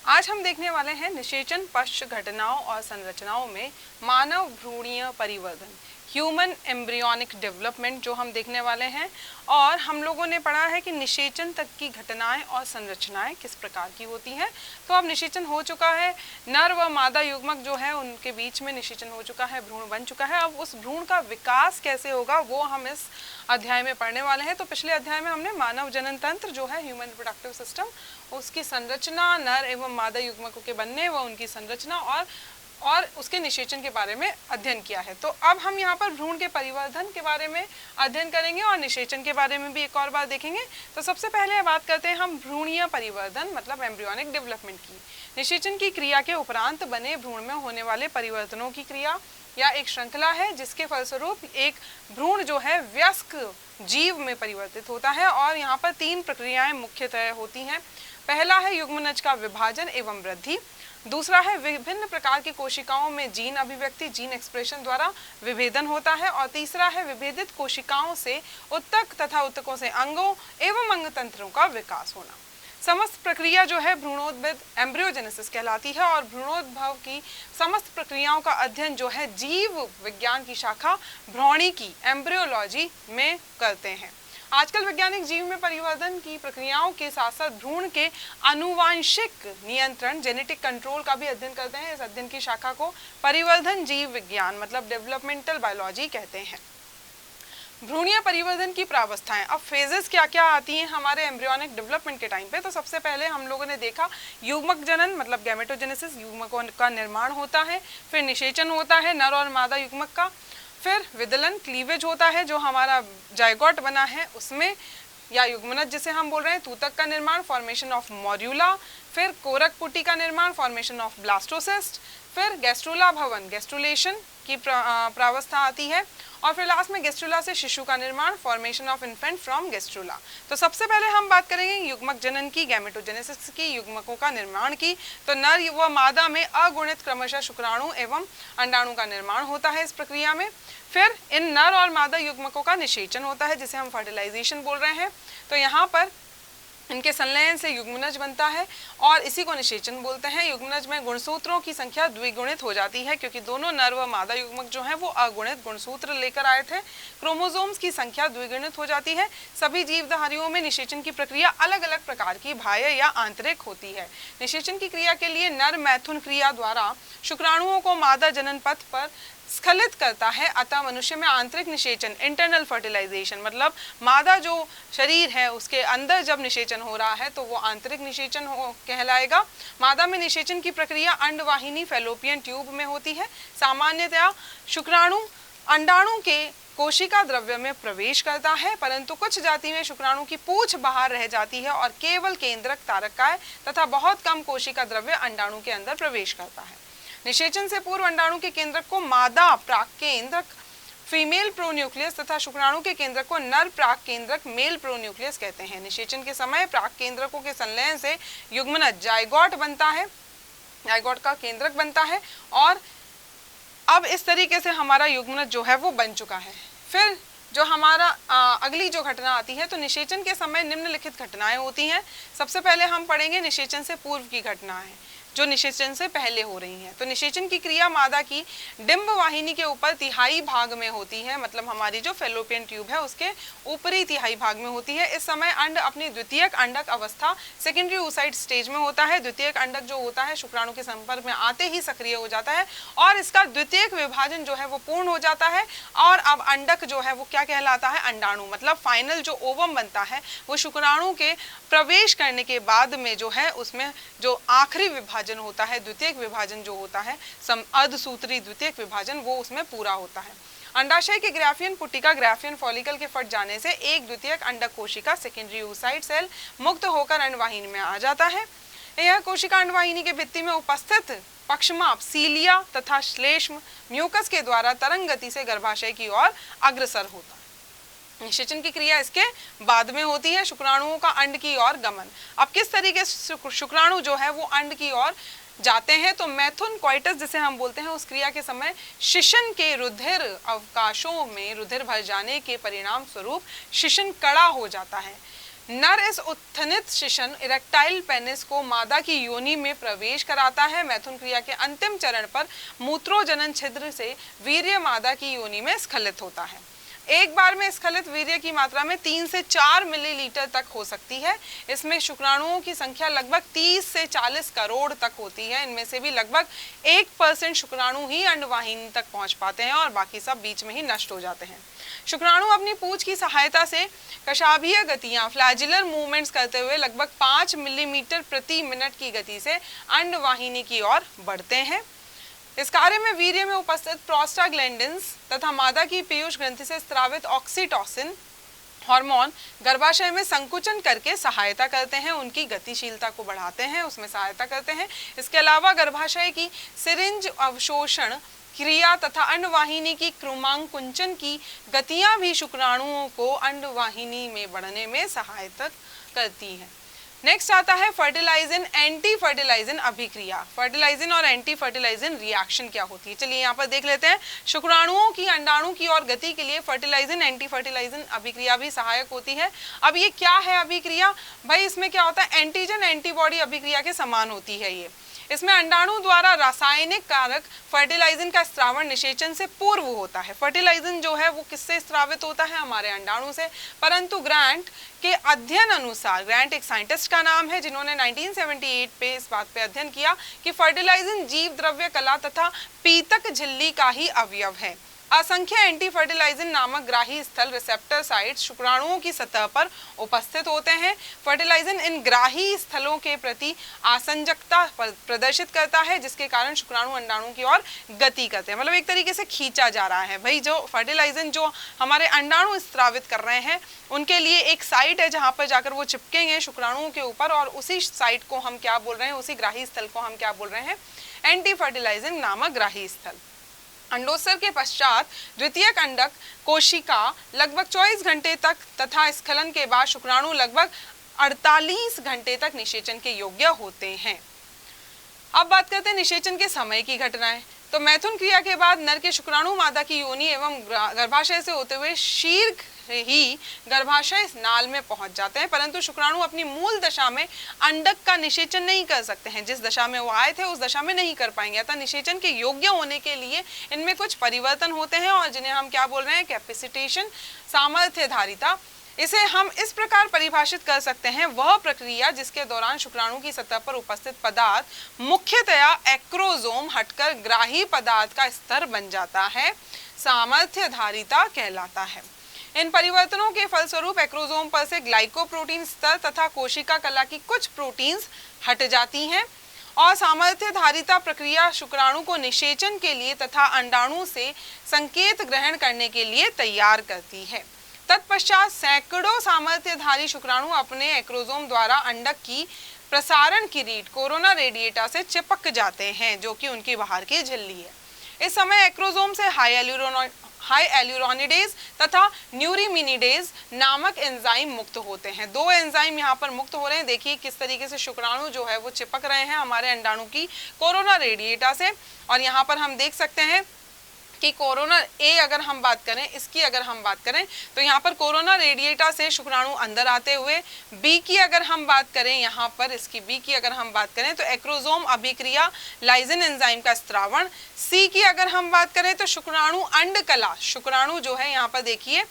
आज हम देखने वाले हैं निषेचन पश्च घटनाओं और संरचनाओं में मानव भ्रूणीय परिवर्धन, ह्यूमन एम्ब्रियोनिक डेवलपमेंट जो हम देखने वाले हैं। और हम लोगों ने पढ़ा है कि निषेचन तक की घटनाएं और संरचनाएं किस प्रकार की होती हैं। तो अब निषेचन हो चुका है, नर व मादा युग्मक जो है उनके बीच में निषेचन हो चुका है, भ्रूण बन चुका है। अब उस भ्रूण का विकास कैसे होगा वो हम इस अध्याय में पढ़ने वाले हैं। तो पिछले अध्याय में हमने मानव जनन तंत्र जो है ह्यूमन रिप्रोडक्टिव सिस्टम, उसकी संरचना, नर एवं मादा युग्मकों के बनने व उनकी संरचना और उसके निषेचन के बारे में अध्ययन किया है। तो अब हम यहाँ पर भ्रूण के परिवर्धन के बारे में अध्ययन करेंगे और निषेचन के बारे में भी एक और बार देखेंगे। तो सबसे पहले बात करते हैं हम भ्रूणीय परिवर्धन मतलब एम्ब्रियोनिक डेवलपमेंट की। निषेचन की क्रिया के उपरांत बने भ्रूण में होने वाले परिवर्तनों की क्रिया या एक श्रृंखला है जिसके फलस्वरूप एक भ्रूण जो है वयस्क जीव में परिवर्तित होता है। और यहाँ पर तीन प्रक्रियाएं मुख्यतः होती हैं। पहला है युग्मनज का विभाजन एवं वृद्धि, दूसरा है विभिन्न प्रकार की कोशिकाओं में जीन अभिव्यक्ति जीन एक्सप्रेशन द्वारा विभेदन होता है, और तीसरा है विभेदित कोशिकाओं से उत्तक तथा उत्तकों से अंगों एवं अंग तंत्रों का विकास होना। समस्त प्रक्रिया जो है भ्रूणोद्भिद एम्ब्रियोजेनेसिस कहलाती है। और भ्रूणोद्भव की समस्त प्रक्रियाओं का अध्ययन जो है जीव विज्ञान की शाखा भ्रूणिकी एम्ब्रियोलॉजी में करते हैं। आजकल वैज्ञानिक जीव में परिवर्तन की प्रक्रियाओं के साथ साथ भ्रूण के आनुवांशिक नियंत्रण जेनेटिक कंट्रोल का भी अध्ययन करते हैं। इस अध्ययन की शाखा को परिवर्धन जीव विज्ञान मतलब डेवलपमेंटल बायोलॉजी कहते हैं। भ्रूणीय परिवर्धन की प्रावस्थाएं, अब फेजेस क्या क्या आती हैं हमारे एम्ब्रियोनिक डेवलपमेंट के टाइम पे। तो सबसे पहले हम लोगों ने देखा युग्मक जनन मतलब गैमेटोजेनेसिस, युग्मकों का निर्माण होता है। फिर निषेचन होता है नर और मादा युग्मक का। फिर विदलन क्लीवेज होता है जो हमारा जायगोट बना है उसमें, या युग्मनज जिसे हम बोल रहे हैं, तूतक का निर्माण फॉर्मेशन ऑफ मॉड्यूला। फिर कोरक पुटी का निर्माण फॉर्मेशन ऑफ ब्लास्टोसिस्ट। फिर गैस्ट्रुला भवन गैस्ट्रुलेशन की प्रावस्था आती है। और फिर लास्ट में गैस्ट्रुला से शिशु का निर्माण formation of infant from gastrula. तो सबसे पहले हम बात करेंगे युग्मक जनन की, गैमेटोजेनेसिस की, युग्मकों का निर्माण की। तो नर व मादा में अगुणित क्रमशः शुक्राणु एवं अंडाणु का निर्माण होता है इस प्रक्रिया में। फिर इन नर और मादा युग्मकों का निषेचन होता है जिसे हम फर्टिलाइजेशन बोल रहे हैं। तो यहाँ पर इनके संलयन से युग्मनज बनता है और इसी को निषेचन बोलते हैं। युग्मनज में गुणसूत्रों की संख्या द्विगुणित हो जाती है क्योंकि दोनों नर व मादा युग्मक जो हैं वो अगुणित गुणसूत्र लेकर आए थे। क्रोमोसोम्स की संख्या द्विगुणित हो जाती है। सभी जीवधारियों में निषेचन की प्रक्रिया अलग अलग प्रकार की बाह्य या आंतरिक होती है। निषेचन की क्रिया के लिए नर मैथुन क्रिया द्वारा शुक्राणुओं को मादा जनन पथ पर स्खलित करता है। अतः मनुष्य में आंतरिक निषेचन इंटरनल फर्टिलाइजेशन मतलब मादा जो शरीर है उसके अंदर जब निषेचन हो रहा है तो वो आंतरिक निषेचन कहलाएगा। मादा में निषेचन की प्रक्रिया अंडवाहिनी फैलोपियन ट्यूब में होती है। सामान्यतया शुक्राणु अंडाणु के कोशिका द्रव्य में प्रवेश करता है, परंतु कुछ जाति में शुक्राणु की पूंछ बाहर रह जाती है और केवल केंद्रक तारकाय तथा बहुत कम कोशिका द्रव्य अंडाणु के अंदर प्रवेश करता है। निषेचन से पूर्व अंडाणु के केंद्रक को मादा प्राक केंद्रक फीमेल प्रोन्यूक्लियस तथा शुक्राणु के केंद्रक को नर प्राक केंद्रक मेल प्रोन्यूक्लियस कहते हैं। निषेचन के समय प्राक केंद्रकों के संलयन से युग्मनज जायगोट बनता है, जायगोट का केंद्रक बनता है। और अब इस तरीके से हमारा युग्मनज जो है वो बन चुका है। फिर जो हमारा अगली जो घटना आती है, तो निषेचन के समय निम्नलिखित घटनाएं होती हैं। सबसे पहले हम पढ़ेंगे निषेचन से पूर्व की घटनाएं जो निषेचन से पहले हो रही हैं। तो निषेचन की क्रिया मादा की डिंब वाहिनी के ऊपर तिहाई भाग में होती है, मतलब हमारी जो फैलोपियन ट्यूब है उसके ऊपरी तिहाई भाग में होती है। इस समय अंड अपनी द्वितीयक अंडक अवस्था सेकेंडरी oocyte स्टेज में होता है। द्वितीयक अंडक जो होता है शुक्राणु के संपर्क में आते ही सक्रिय हो जाता है और इसका द्वितीयक विभाजन जो है वो पूर्ण हो जाता है। और अब अंडक जो है वो क्या कहलाता है, अंडाणु, मतलब फाइनल जो ओवम बनता है वो शुक्राणु के प्रवेश करने के बाद में जो है उसमें जो आखिरी विभाजन होता है, द्वितीयक विभाजन जो होता है, अर्धसूत्री द्वितीयक विभाजन, वो उसमें पूरा होता है। अंडाशय के ग्राफियन पुटिका ग्राफियन फॉलिकल के फट जाने से एक द्वितीयक अंडक कोशिका सेकेंडरी oocyte सेल मुक्त होकर अंडवाहिनी में आ जाता है। यह कोशिका अंडवाहिनी के भित्ति में उपस्थित पक्षमाप सीलिया तथा श्लेष्म म्यूकस के द्वारा तरंग गति से गर्भाशय की ओर अग्रसर होता है। निषेचन की क्रिया इसके बाद में होती है, शुक्राणुओं का अंड की ओर गमन। अब किस तरीके से शुक्राणु जो है वो अंड की ओर जाते हैं, तो मैथुन क्वाइटस जिसे हम बोलते हैं उस क्रिया के समय शिशन के रुधिर अवकाशों में रुधिर भर जाने के परिणाम स्वरूप शिशन कड़ा हो जाता है। नर इस उत्थानित शिशन इरेक्टाइल पेनिस को मादा की योनि में प्रवेश कराता है। मैथुन क्रिया के अंतिम चरण पर मूत्रोजनन छिद्र से वीर्य मादा की योनि में स्खलित होता है। एक बार में स्खलित वीर्य की मात्रा में 3 से 4 मिलीलीटर तक हो सकती है। इसमें शुक्राणुओं की संख्या लगभग 30 से 40 करोड़ तक होती है। इनमें से भी लगभग 1% शुक्राणु ही अंडवाहिनी तक पहुंच पाते हैं और बाकी सब बीच में ही नष्ट हो जाते हैं। शुक्राणु अपनी पूंछ की सहायता से कशाभीय गतियां फ्लैजिलर मूवमेंट्स करते हुए लगभग 5 मिलीमीटर प्रति मिनट की गति से अंडवाहिनी की ओर बढ़ते हैं। इस कार्य में वीर्य में उपस्थित प्रोस्टाग्लैंडिन्स तथा मादा की पीयूष ग्रंथि से स्रावित ऑक्सीटोसिन हार्मोन गर्भाशय में संकुचन करके सहायता करते हैं, उनकी गतिशीलता को बढ़ाते हैं, उसमें सहायता करते हैं। इसके अलावा गर्भाशय की सिरिंज अवशोषण क्रिया तथा अंडवाहिनी की क्रमांकुंचन की गतियां भी शुक्राणुओं को अंडवाहिनी में बढ़ने में सहायता करती हैं। नेक्स्ट आता है फर्टिलाइजिन एंटी फर्टिलाइजिन अभिक्रिया। फर्टिलाइजिन और एंटी फर्टिलाइजिन रिएक्शन क्या होती है, चलिए यहाँ पर देख लेते हैं। शुक्राणुओं की अंडाणु की ओर गति के लिए फर्टिलाइजिन एंटी फर्टिलाइजिन अभिक्रिया भी सहायक होती है। अब ये क्या है अभिक्रिया? भाई इसमें क्या होता है, एंटीजन एंटीबॉडी अभिक्रिया के समान होती है ये। इसमें अंडाणु द्वारा रासायनिक कारक फर्टिलाइजिन का स्त्रावण निषेचन से पूर्व होता है। फर्टिलाइजिन जो है वो किससे स्त्रावित होता है? हमारे अंडाणु से। परंतु ग्रांट के अध्ययन अनुसार, ग्रांट एक साइंटिस्ट का नाम है जिन्होंने 1978 पे इस बात पे अध्ययन किया कि फर्टिलाइजिन जीव द्रव्य कला तथा पीतक झिल्ली का ही अवयव है। असंख्य एंटी फर्टिलाइजिन नामक ग्राही स्थल रिसेप्टर साइट्स शुक्राणुओं की सतह पर उपस्थित होते हैं। फर्टिलाइजिन इन ग्राही स्थलों के प्रति आसंजकता प्रदर्शित करता है, जिसके कारण शुक्राणु अंडाणु की ओर गति करते हैं। मतलब एक तरीके से खींचा जा रहा है। भाई जो फर्टिलाइजिन जो हमारे अंडाणु स्त्रावित कर रहे हैं उनके लिए एक साइट है जहां पर जाकर वो चिपकेंगे शुक्राणुओं के ऊपर, और उसी साइट को हम क्या बोल रहे हैं, उसी ग्राही स्थल को हम क्या बोल रहे हैं, एंटी फर्टिलाइजिन नामक ग्राही स्थल। अंडोत्सर्ग के पश्चात द्वितीयक अंडक कोशिका लगभग 24 घंटे तक तथा स्खलन के बाद शुक्राणु लगभग 48 घंटे तक निषेचन के योग्य होते हैं। अब बात करते हैं निषेचन के समय की घटनाएं। तो मैथुन क्रिया के बाद नर के शुक्राणु मादा की योनि एवं गर्भाशय से होते हुए शीघ्र ही गर्भाशय नाल में पहुंच जाते हैं, परंतु शुक्राणु अपनी मूल दशा में अंडक का निषेचन नहीं कर सकते हैं। जिस दशा में वो आए थे उस दशा में नहीं कर पाएंगे। अतः निषेचन के योग्य होने के लिए इनमें कुछ परिवर्तन होते हैं और जिन्हें हम क्या बोल रहे हैं, कैपेसिटेशन, सामर्थ्य धारिता। इसे हम इस प्रकार परिभाषित कर सकते हैं, वह प्रक्रिया जिसके दौरान शुक्राणु की सतह पर उपस्थित पदार्थ मुख्यतया एक्रोसोम हटकर ग्राही पदार्थ का स्तर बन जाता है, सामर्थ्य धारिता कहलाता है। इन परिवर्तनों के फलस्वरूप एक्रोसोम पर से ग्लाइकोप्रोटीन स्तर तथा कोशिका कला की कुछ प्रोटीन्स हट जाती हैं और सामर्थ्य धारिता प्रक्रिया शुक्राणु को निषेचन के लिए तथा अंडाणु से संकेत ग्रहण करने के लिए तैयार करती है। तत्पश्चात सैकड़ों सामर्थ्यधारी शुक्राणु अपने एक्रोसोम द्वारा अंडक की प्रसारण किरीट कोरोना रेडिएटा से चिपक जाते हैं, जो कि उनकी बाहर की झिल्ली है। इस समय एक्रोसोम से हाई एल्यूरोनिडेज तथा न्यूरीमिनिडेज नामक एंजाइम मुक्त होते हैं। दो एंजाइम यहाँ पर मुक्त हो रहे हैं। देखिए किस तरीके से शुक्राणु जो है वो चिपक रहे हैं हमारे अंडाणु की कोरोना रेडिएटा से। और यहाँ पर हम देख सकते हैं कि कोरोना ए अगर हम बात करें, इसकी अगर हम बात करें तो यहाँ पर कोरोना रेडिएटा से शुक्राणु अंदर आते हुए, बी की अगर हम बात करें, यहाँ पर इसकी बी की अगर हम बात करें तो एक्रोसोम अभिक्रिया लाइजिन एंजाइम का स्त्रावण, सी की अगर हम बात करें तो शुक्राणु अंडकला, शुक्राणु जो है यहाँ पर देखिए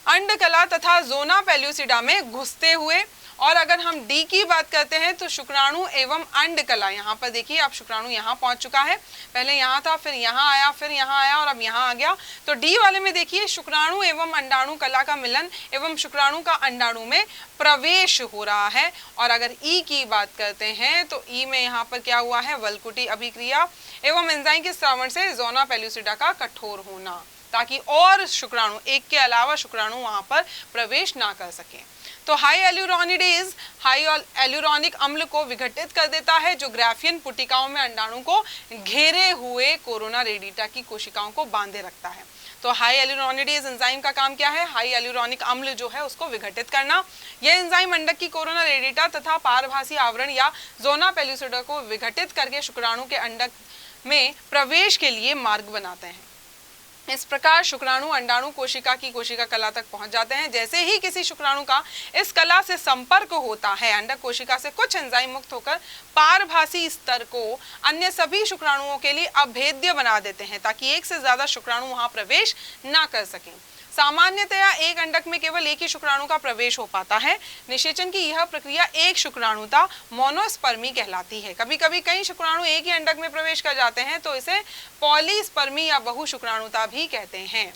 अंडकला तथा जोना पेल्यूसिडा में घुसते हुए। और अगर हम डी की बात करते हैं तो शुक्राणु एवं अंडकला, यहाँ पर देखिए अब शुक्राणु यहाँ पहुंच चुका है, पहले यहाँ था, फिर यहाँ आया, फिर यहाँ आया और अब यहाँ आ गया। तो डी वाले में देखिए शुक्राणु एवं अंडाणु कला का मिलन एवं शुक्राणु का अंडाणु में प्रवेश हो रहा है। और अगर ई की बात करते हैं तो ई में यहाँ पर क्या हुआ है, वल्कुटी अभिक्रिया एवं एंजाइम के स्रावण से जोना पेल्यूसिडा का कठोर होना, ताकि और शुक्राणु, एक के अलावा शुक्राणु वहां पर प्रवेश ना कर सके। तो हाई एल्यूरोनिडेज हाई एल्यूरोनिक अम्ल को विघटित कर देता है, जो ग्राफियन पुटिकाओं में अंडाणु को घेरे हुए कोरोना रेडिएटा की कोशिकाओं को बांधे रखता है। तो हाई एल्यूरोनिडेज एंजाइम का काम क्या है, हाई एल्यूरोनिक अम्ल जो है उसको विघटित करना। यह एंजाइम अंडक की कोरोना रेडिएटा तथा पारभासी आवरण या जोना पेल्यूसिडा को विघटित करके शुक्राणु के अंडक में प्रवेश के लिए मार्ग बनाते हैं। इस प्रकार शुक्राणु अंडाणु कोशिका की कोशिका कला तक पहुंच जाते हैं। जैसे ही किसी शुक्राणु का इस कला से संपर्क होता है, अंडक कोशिका से कुछ एंजाइम मुक्त होकर पारभासी स्तर को अन्य सभी शुक्राणुओं के लिए अभेद्य बना देते हैं, ताकि एक से ज्यादा शुक्राणु वहां प्रवेश ना कर सकें। सामान्यतया एक अंडक में केवल एक ही शुक्राणु का प्रवेश हो पाता है। निषेचन की यह प्रक्रिया एक शुक्राणुता मोनोस्पर्मी कहलाती है। कभी कभी कई शुक्राणु एक ही अंडक में प्रवेश कर जाते हैं तो इसे पॉलीस्पर्मी या बहु शुक्राणुता भी कहते हैं।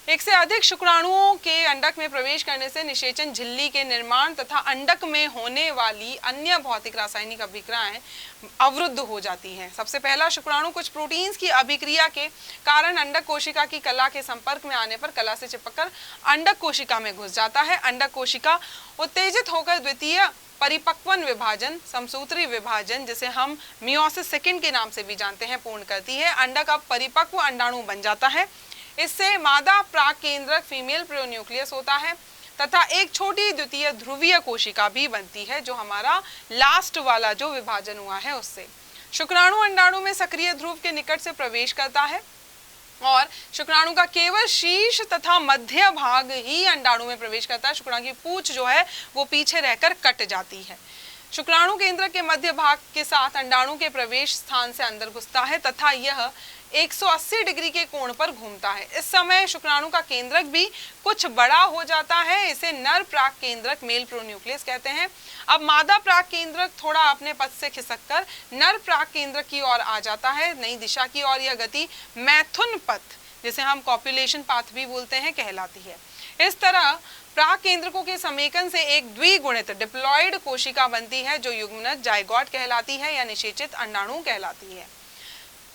एक से अधिक शुक्राणुओं के अंडक में प्रवेश करने से निषेचन झिल्ली के निर्माण तथा अंडक में होने वाली अन्य भौतिक रासायनिक अभिक्रियाएं अवरुद्ध हो जाती हैं। सबसे पहला शुक्राणु कुछ प्रोटीन्स की अभिक्रिया के कारण अंडक कोशिका की कला के संपर्क में आने पर कला से चिपककर अंडक कोशिका में घुस जाता है। अंडक कोशिका उत्तेजित होकर द्वितीय परिपक्वन विभाजन, समसूत्री विभाजन, जिसे हम मियोसिस सेकंड के नाम से भी जानते हैं, पूर्ण करती है। अंडक अब परिपक्व अंडाणु बन जाता है। इससे मादा प्राक केंद्रक फीमेल प्रोन्यूक्लियस होता है तथा एक छोटी द्वितीय ध्रुवीय कोशिका भी बनती है, जो हमारा लास्ट वाला जो विभाजन हुआ है उससे। शुक्राणु अंडाणु में सक्रिय ध्रुव के निकट से प्रवेश करता है और शुक्राणु का केवल शीर्ष तथा मध्य भाग ही अंडाणु में प्रवेश करता है। शुक्राणु की पूंछ जो है वो पीछे रहकर कट जाती है। शुक्राणु केंद्र के मध्य भाग के साथ अंडाणु के प्रवेश स्थान से अंदर घुसता है तथा यह 180 डिग्री के कोण पर घूमता है। इस समय शुक्राणु का केंद्रक भी कुछ बड़ा हो जाता है। इसे नर प्राक केंद्रक मेल प्रोन्यूक्लियस कहते हैं। अब मादा प्राक केंद्रक थोड़ा अपने पथ से खिसककर नर प्राक केंद्रक की ओर आ जाता है। नई दिशा की ओर यह गति मैथुन पथ, जिसे हम कॉपुलेशन पाथ भी बोलते हैं, कहलाती है। इस तरह प्राक केंद्रकों के समेकन से एक द्विगुणित डिप्लॉयड कोशिका बनती है, जो युग्मनज जाइगोट कहलाती है या निषेचित अंडाणु कहलाती है।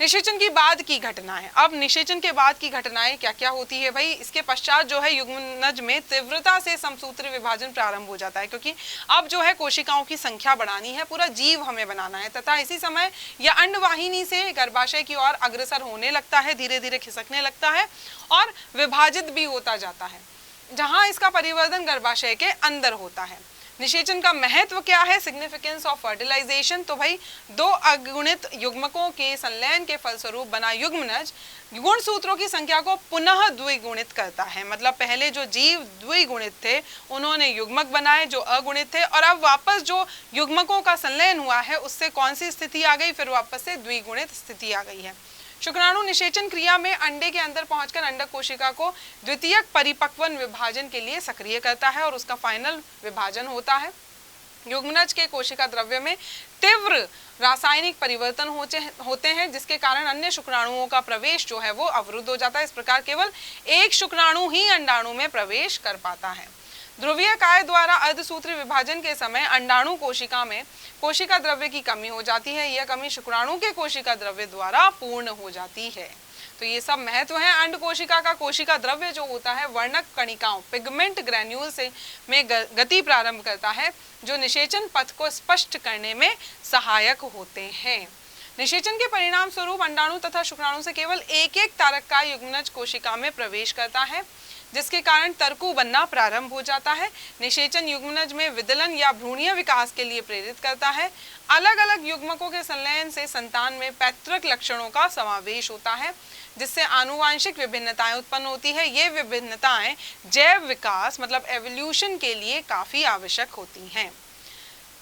निषेचन की बाद की घटनाएं। अब निषेचन के बाद की घटनाएं क्या क्या होती है भाई? इसके पश्चात जो है युग्मनज में तीव्रता से समसूत्री विभाजन प्रारंभ हो जाता है, क्योंकि अब जो है कोशिकाओं की संख्या बढ़ानी है, पूरा जीव हमें बनाना है, तथा इसी समय यह अंडवाहिनी से गर्भाशय की ओर अग्रसर होने लगता है, धीरे धीरे खिसकने लगता है और विभाजित भी होता जाता है, जहां इसका परिवर्तन गर्भाशय के अंदर होता है। निषेचन का महत्व क्या है? Significance of fertilization. तो भाई दो अगुणित युग्मकों के संलयन के फलस्वरूप बना युग्मनज गुणसूत्रों की संख्या को पुनः द्विगुणित करता है। मतलब पहले जो जीव द्विगुणित थे उन्होंने युग्मक बनाए जो अगुणित थे, और अब वापस जो युग्मकों का संलयन हुआ है उससे कौन सी स्थिति आ गई? फिर वापस से द्विगुणित स्थिति आ गई है। शुक्राणु निषेचन क्रिया में अंडे के अंदर पहुंचकर अंडक कोशिका को द्वितीयक परिपक्वन विभाजन के लिए सक्रिय करता है और उसका फाइनल विभाजन होता है। युग्मनज के कोशिका द्रव्य में तीव्र रासायनिक परिवर्तन होते हैं, जिसके कारण अन्य शुक्राणुओं का प्रवेश जो है वो अवरुद्ध हो जाता है। इस प्रकार केवल एक शुक्राणु ही अंडाणु में प्रवेश कर पाता है। ध्रुवीय काय द्वारा अर्धसूत्री विभाजन के समय अंडाणु कोशिका में कोशिका द्रव्य की कमी हो जाती है। यह कमी शुक्राणु के कोशिका द्रव्य द्वारा पूर्ण हो जाती है। तो ये सब महत्व है। अंड कोशिका का कोशिका द्रव्य जो होता है वर्णक कणिकाओं पिगमेंट ग्रैन्यूल से में गति प्रारंभ करता है, जो निषेचन पथ को स्पष्ट करने में सहायक होते हैं। निषेचन के परिणाम स्वरूप अंडाणु तथा शुक्राणु से केवल एक एक तारककाय युग्मनज कोशिका में प्रवेश करता है, जिसके कारण तर्कु बनना प्रारंभ हो जाता है। निषेचन युग्मनज में विदलन या भ्रूणीय विकास के लिए प्रेरित करता है। अलग अलग युग्मकों के संलयन से संतान में पैतृक लक्षणों का समावेश होता है, जिससे आनुवांशिक विभिन्नताएं उत्पन्न होती है। ये विभिन्नताएं जैव विकास मतलब एवोल्यूशन के लिए काफी आवश्यक होती हैं।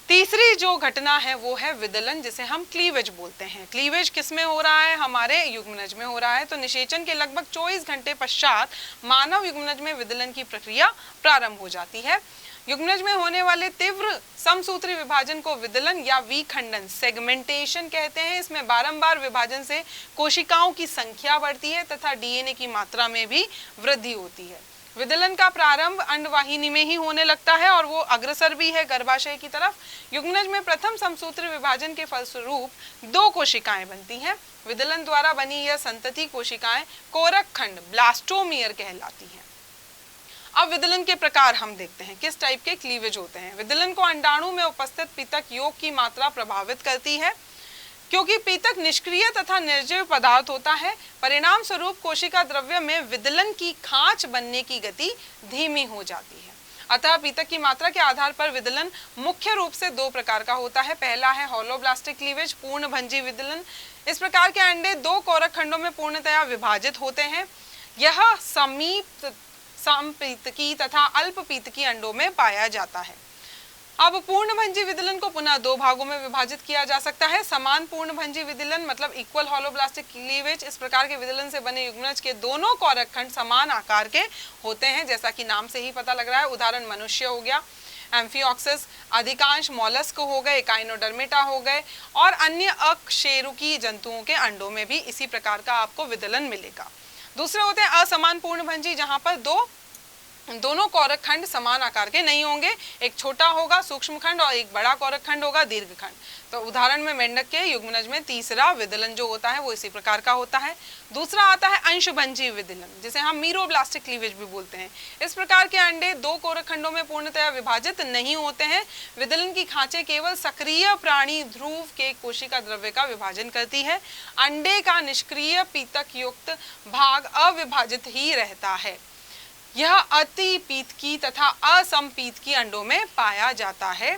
तीसरी जो घटना है वो है विदलन, जिसे हम क्लीवेज बोलते हैं। क्लीवेज किसमें हो रहा है? हमारे युग्मनज में हो रहा है। तो निषेचन के लगभग 24 घंटे पश्चात मानव युग्मनज में विदलन की प्रक्रिया प्रारंभ हो जाती है। युग्मनज में होने वाले तीव्र समसूत्री विभाजन को विदलन या विखंडन सेगमेंटेशन कहते हैं। इसमें बारंबार विभाजन से कोशिकाओं की संख्या बढ़ती है तथा डीएनए की मात्रा में भी वृद्धि होती है। विदलन का प्रारंभ अंडवाहिनी में ही होने लगता है और वो अग्रसर भी है गर्भाशय की तरफ। युग्मनज में प्रथम समसूत्री विभाजन के फलस्वरूप 2 कोशिकाएं बनती हैं। विदलन द्वारा बनी यह संतति कोशिकाएं कोरक खंड ब्लास्टोमियर कहलाती हैं। अब विदलन के प्रकार हम देखते हैं, किस टाइप के क्लीवेज होते हैं। विदलन को अंडाणु में उपस्थित पीतक योग की मात्रा प्रभावित करती है, क्योंकि पीतक निष्क्रिय तथा निर्जीव पदार्थ होता है। परिणाम स्वरूप कोशिका द्रव्य में विदलन की खांच बनने की गति धीमी हो जाती है। अतः पीतक की मात्रा के आधार पर विदलन मुख्य रूप से दो प्रकार का होता है। पहला है होलोब्लास्टिक क्लीवेज, पूर्ण भंजी विदलन। इस प्रकार के अंडे दो कोरक खंडों में पूर्णतया विभाजित होते हैं। यह समीप समपीतकी तथा अल्पपीतकी अंडों में पाया जाता है। अब पूर्णभंजी विदलन को पुनः दो भागों में विभाजित किया जा सकता है। समान पूर्णभंजी विदलन मतलब इक्वल होलोब्लास्टिक क्लीवेज। इस प्रकार के विदलन से बने युग्मनज के दोनों कोरक खंड समान आकार के होते हैं, जैसा कि नाम से ही पता लग रहा है। उदाहरण मनुष्य हो गया, एम्फिऑक्सिस, अधिकांश मॉलस्क हो गए, एकाइनोडर्मेटा हो गए और अन्य अकशेरुकी जंतुओं के अंडों में भी इसी प्रकार का आपको विदलन मिलेगा। दूसरे होते हैं असमान पूर्णभंजी, जहां पर दोनों कोरक खंड समान आकार के नहीं होंगे। एक छोटा होगा सूक्ष्म खंड और एक बड़ा कोरक खंड होगा दीर्घ खंड। तो उदाहरण में मेंढक के युग्मनज में तीसरा विदलन जो होता है वो इसी प्रकार का होता है। दूसरा आता है अंशभंजी विदलन, जिसे हम मीरोब्लास्टिक क्लीवेज भी बोलते हैं। इस प्रकार के अंडे दो कोरक खंडों में पूर्णतया विभाजित नहीं होते हैं। विदलन की खांचे केवल सक्रिय प्राणी ध्रुव के कोशिका द्रव्य का विभाजन करती है। अंडे का निष्क्रिय पीतक युक्त भाग अविभाजित ही रहता है। यह अति पीतकी तथा असमपीतकी अंडों में पाया जाता है।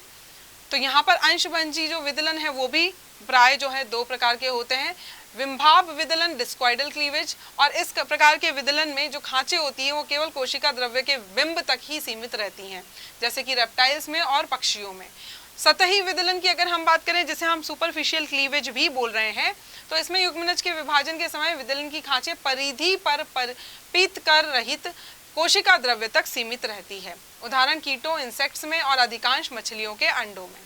तो यहाँ पर अंशभंजी जो विदलन है वो भी प्राय जो है दो प्रकार के होते हैं। विंभाव विदलन, डिस्क्वाइडल क्लीवेज, और इस प्रकार के विदलन में जो खांचे होती है वो केवल कोशिका द्रव्य के बिंब तक ही सीमित रहती हैं, जैसे कि रेप्टाइल्स में और पक्षियों में। सतही विदलन की अगर हम बात करें, जिसे हम सुपरफिशियल क्लीवेज भी बोल रहे हैं, तो इसमें युग्मनज के विभाजन के समय विदलन की खांचे परिधि पर पीत कर रहित कोशिका द्रव्य तक सीमित रहती है। उदाहरण कीटों, इंसेक्ट्स में और अधिकांश मछलियों के अंडों में।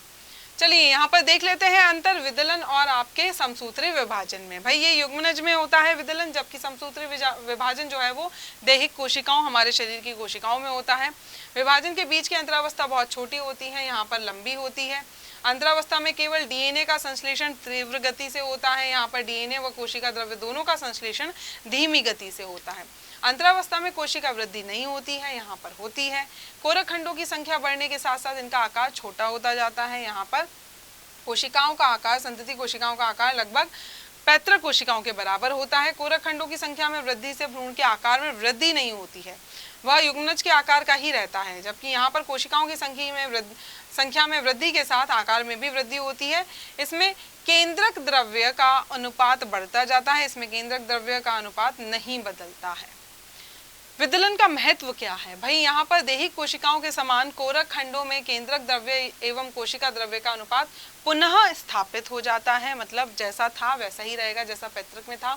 चलिए यहाँ पर देख लेते हैं अंतर विदलन और आपके समसूत्री विभाजन में। भाई ये युग्मनज में होता है विदलन, जबकि समसूत्री विभाजन जो है वो दैहिक कोशिकाओं, हमारे शरीर की कोशिकाओं में होता है। विभाजन के बीच की अंतरावस्था बहुत छोटी होती है, यहाँ पर लंबी होती है। अंतरावस्था में केवल डीएनए का संश्लेषण तीव्र गति से होता है, यहाँ पर डीएनए व कोशिका द्रव्य दोनों का संश्लेषण धीमी गति से होता है। अंतरावस्था में कोशिका वृद्धि नहीं होती है, यहाँ पर होती है। कोरक खंडों की संख्या बढ़ने के साथ साथ इनका आकार छोटा होता जाता है। यहाँ पर कोशिकाओं का आकार, संतति कोशिकाओं का आकार लगभग पैतृक कोशिकाओं के बराबर होता है। कोरक खंडों की संख्या में वृद्धि से भ्रूण के आकार में वृद्धि नहीं होती है, वह युग्मनज के आकार का ही रहता है। जबकि यहाँ पर कोशिकाओं की संख्या में वृद्धि के साथ आकार में भी वृद्धि होती है। इसमें केंद्रक द्रव्य का अनुपात बढ़ता जाता है, इसमें केंद्रक द्रव्य का अनुपात नहीं बदलता है। विदलन का महत्व क्या है? भाई यहाँ पर दैहिक कोशिकाओं के समान कोरक खंडों में केंद्रक द्रव्य एवं कोशिका द्रव्य का अनुपात पुनः स्थापित हो जाता है, मतलब जैसा था वैसा ही रहेगा जैसा पैतृक में था।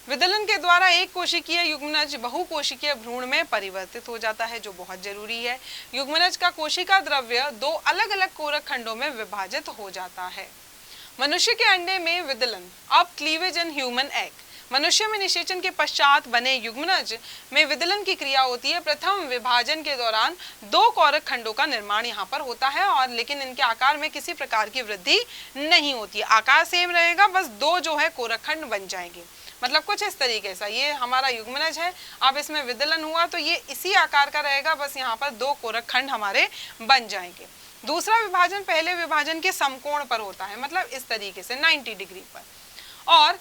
विदलन के द्वारा एक कोशिकीय युग्मनज बहुकोशिकीय भ्रूण में परिवर्तित हो जाता है, जो बहुत जरूरी है। युग्मनज का कोशिका द्रव्य दो अलग अलग कोरक खंडों में विभाजित हो जाता है। मनुष्य के अंडे में विदलन, अब क्लीवेज इन ह्यूमन एग। मनुष्य में निषेचन के पश्चात बने युग्मनज में विदलन की क्रिया होती है। प्रथम विभाजन के दौरान दो कोरक खंडों का निर्माण यहाँ पर होता है, और लेकिन इनके आकार में किसी प्रकार की वृद्धि नहीं होती है, आकार सेम रहेगा, बस दो जो है कोरक खंड बन जाएंगे। मतलब कुछ इस तरीके से ये हमारा युग्मनज है, अब इसमें विदलन हुआ तो ये इसी आकार का रहेगा, बस यहाँ पर दो कोरक खंड हमारे बन जाएंगे। दूसरा विभाजन पहले विभाजन के समकोण पर होता है, मतलब इस तरीके से 90 डिग्री पर, और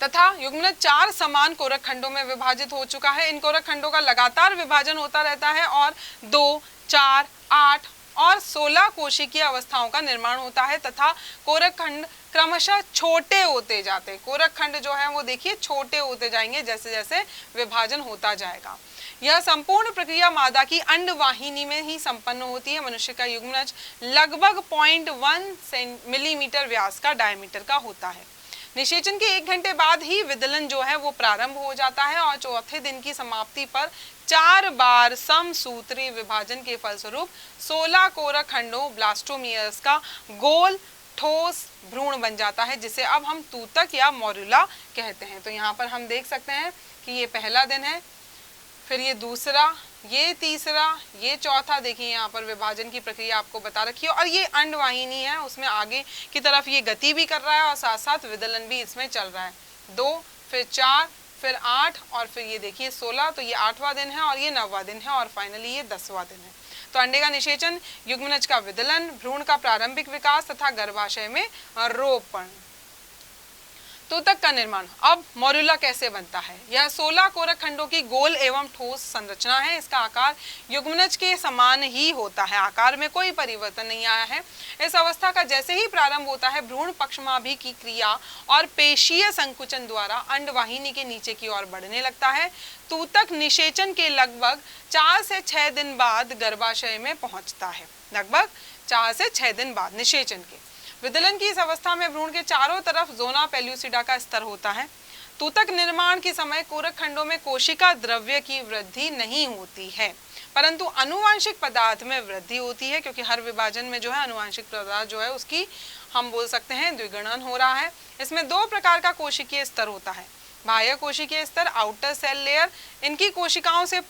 तथा युग्मनज चार समान कोरक खंडों में विभाजित हो चुका है। इन कोरक खंडों का लगातार विभाजन होता रहता है और 2, 4, 8 और 16 कोशिकीय अवस्थाओं का निर्माण होता है, तथा कोरक खंड क्रमशः छोटे होते जाते हैं। कोरक खंड जो है वो देखिए छोटे होते जाएंगे जैसे जैसे विभाजन होता जाएगा। यह संपूर्ण प्रक्रिया मादा की अंडवाहिनी में ही संपन्न होती है। मनुष्य का युग्मनज लगभग 0.1 मिलीमीटर व्यास का डायमीटर का होता है। निषेचन के 1 घंटे बाद ही विदलन जो है वो प्रारंभ हो जाता है, और चौथे दिन की समाप्ति पर 4 बार समसूत्री विभाजन के फलस्वरूप 16 कोरक खंडों ब्लास्टोमियर्स का गोल ठोस भ्रूण बन जाता है, जिसे अब हम तूतक या मोरुला कहते हैं। तो यहाँ पर हम देख सकते हैं कि ये पहला दिन है, फिर ये दूसरा, ये तीसरा, ये चौथा। देखिए यहाँ पर विभाजन की प्रक्रिया आपको बता रखी है, और ये अंडवाहिनी है, उसमें आगे की तरफ ये गति भी कर रहा है और साथ साथ विदलन भी इसमें चल रहा है। 2, फिर 4, फिर 8 और फिर ये देखिए 16। तो ये 8वां दिन है और ये 9वां दिन है और फाइनली ये 10वां दिन है। तो अंडे का निषेचन, युग्मनज का विदलन, भ्रूण का प्रारंभिक विकास तथा गर्भाशय में रोपण। तूतक का निर्माण। अब मोरुला कैसे बनता है? यह 16 कोरक खंडों की गोल एवं ठोस संरचना है। इसका आकार युग्मनज के समान ही होता है, आकार में कोई परिवर्तन नहीं आया है। इस अवस्था का जैसे ही प्रारंभ होता है, भ्रूण पक्षमाभि की क्रिया और पेशीय संकुचन द्वारा अंडवाहिनी के नीचे की ओर बढ़ने लगता है। तूतक निषेचन के लगभग 4 से 6 दिन बाद गर्भाशय में पहुंचता है। लगभग 4 से 6 दिन बाद निषेचन के। विदलन की इस अवस्था में भ्रूण के चारों तरफ जोना पेल्यूसिडा का स्तर होता है। तूतक निर्माण के समय कोरक खंडों में कोशिका द्रव्य की वृद्धि नहीं होती है, परंतु अनुवांशिक पदार्थ में वृद्धि होती है, क्योंकि हर विभाजन में जो है अनुवांशिक पदार्थ जो है उसकी हम बोल सकते हैं द्विगुणन हो रहा है। इसमें 2 प्रकार का कोशिकीय स्तर होता है। बाह्य कोशिकीय स्तर, आउटर सेल लेयर, इनकी कोशिकाओं से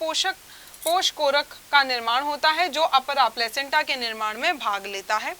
पोष कोरक का निर्माण होता है जो अपरा प्लेसेंटा के निर्माण में भाग लेता है।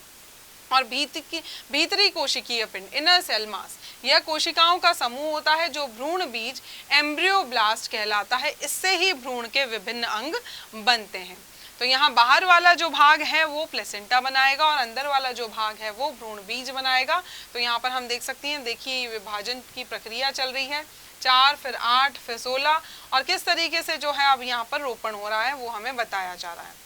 और भीतरी कोशिकीय पिंड, इनर सेल मास, यह कोशिकाओं का समूह होता है जो भ्रूण बीज एम्ब्रियोब्लास्ट कहलाता है। इससे ही भ्रूण के विभिन्न अंग बनते हैं। तो यहाँ बाहर वाला जो भाग है वो प्लेसेंटा बनाएगा और अंदर वाला जो भाग है वो भ्रूण बीज बनाएगा। तो यहाँ पर हम देख सकती हैं, देखिए विभाजन की प्रक्रिया चल रही है, 4 फिर 8 फिर 16, और किस तरीके से जो है अब यहाँ पर रोपण हो रहा है वो हमें बताया जा रहा है।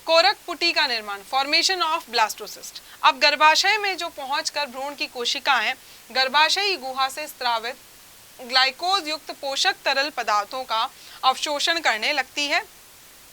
कोरक पुटी का निर्माण, फॉर्मेशन ऑफ ब्लास्टोसिस्ट। अब गर्भाशय में जो पहुंचकर भ्रूण की कोशिकाएं गर्भाशयी गुहा से स्रावित ग्लाइकोज युक्त पोषक तरल पदार्थों का अवशोषण करने लगती है,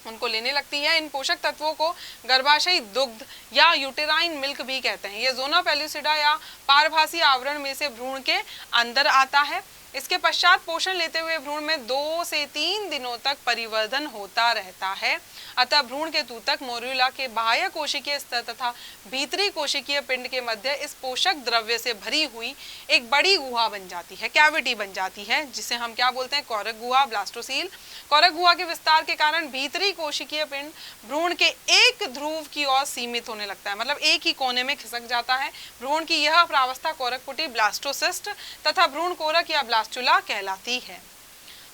उनको लेने लगती है। इन पोषक तत्वों को गर्भाशयी दुग्ध या यूटेराइन मिल्क भी कहते हैं। यह जोना पेल्यूसिडा या पारभासी आवरण में से भ्रूण के अंदर आता है। इसके पश्चात पोषण लेते हुए भ्रूण में 2 से 3 दिनों तक परिवर्धन होता रहता है। अतः भ्रूण के तूतक मोरुला के बाह्य कोशिकीय स्तर तथा भीतरी कोशिकीय पिंड के मध्य इस पोषक द्रव्य से भरी हुई एक बड़ी गुहा बन जाती है, कैविटी बन जाती है, जिसे हम क्या बोलते हैं? कोरक गुहा, ब्लास्टोसील। कोरक गुहा के विस्तार के कारण भीतरी कोशिकीय पिंड भ्रूण के एक ध्रुव की ओर सीमित होने लगता है, मतलब एक ही कोने में खिसक जाता है। भ्रूण की यह प्रावस्था कोरक पुटी, ब्लास्टोसिस्ट तथा भ्रूण कोरक या ब्लास्टुला कहलाती है।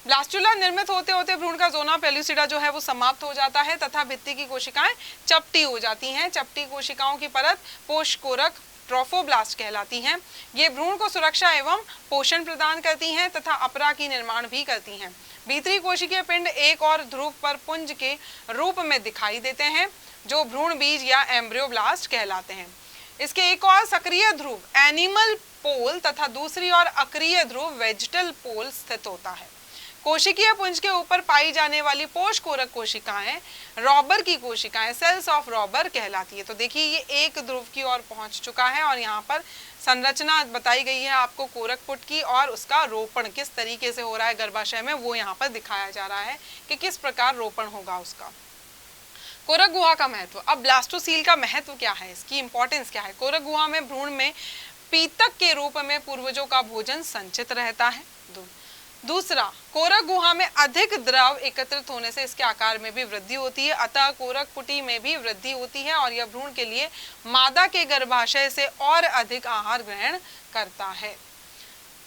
ब्लास्टुला निर्मित होते होते भ्रूण का जोना पेल्यूसिडा जो है वो समाप्त हो जाता है तथा भित्ति की कोशिकाएं चपटी हो जाती हैं। चपटी कोशिकाओं की परत पोष कोरक, ट्रोफोब्लास्ट कहलाती हैं। ये भ्रूण को सुरक्षा एवं पोषण प्रदान करती हैं तथा अपरा की निर्माण भी करती हैं। भीतरी कोशिकीय पिंड एक और ध्रुव पर पुंज के रूप में दिखाई देते हैं जो भ्रूण बीज या एम्ब्रियोब्लास्ट कहलाते हैं। इसके एक और सक्रिय ध्रुव एनिमल पोल तथा दूसरी ओर अक्रिय ध्रुव वेजिटल पोल स्थित होता है। कोशिकीय पुंज के ऊपर पाई जाने वाली पोष कोरक कोशिकाएं रॉबर की कोशिकाएं, सेल्स ऑफ रॉबर कहलाती है। तो देखिए ये एक ध्रुव की ओर पहुंच चुका है और यहाँ पर संरचना बताई गई है आपको कोरक पुट की, और उसका रोपण किस तरीके से हो रहा है गर्भाशय में वो यहाँ पर दिखाया जा रहा है कि किस प्रकार रोपण होगा उसका। कोरक गुहा का महत्व। अब ब्लास्टोसील का महत्व क्या है, इसकी इंपॉर्टेंस क्या है? कोरक गुहा में भ्रूण में पीतक के रूप में पूर्वजों का भोजन संचित रहता है। दूसरा, कोरक गुहा में अधिक द्रव एकत्रित होने से इसके आकार में भी वृद्धि होती है, अतः कोरक पुटी में भी वृद्धि होती है और यह भ्रूण के लिए मादा के गर्भाशय से और अधिक आहार ग्रहण करता है।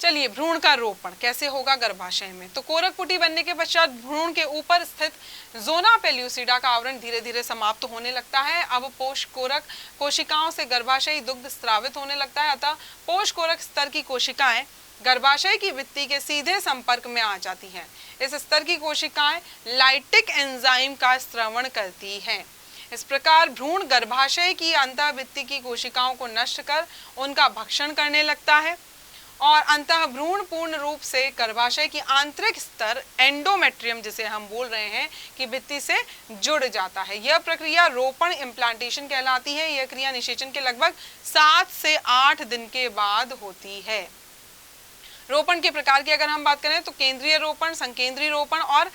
चलिए, भ्रूण का रोपण कैसे होगा गर्भाशय में? तो कोरक पुटी बनने के पश्चात भ्रूण के ऊपर स्थित जोना पेल्यूसिडा का आवरण धीरे धीरे समाप्त होने लगता है। अब पोष कोरक कोशिकाओं से गर्भाशयी दुग्ध स्रावित होने लगता है, अतः पोष कोरक स्तर की कोशिकाएं गर्भाशय की भित्ति के सीधे संपर्क में आ जाती हैं। इस स्तर की कोशिकाएं लाइटिक एंजाइम का स्रवण करती हैं। इस प्रकार भ्रूण गर्भाशय की अंतःभित्ति की कोशिकाओं को नष्ट कर उनका भक्षण करने लगता है और अंतः भ्रूण पूर्ण रूप से गर्भाशय की आंतरिक स्तर एंडोमेट्रियम, जिसे हम बोल रहे हैं, कि भित्ति से जुड़ जाता है। यह प्रक्रिया रोपण इम्प्लांटेशन कहलाती है। यह क्रिया निषेचन के लगभग 7 से 8 दिन के बाद होती है। रोपण के प्रकार की अगर हम बात करें तो केंद्रीय रोपण, संकेंद्रीय रोपण और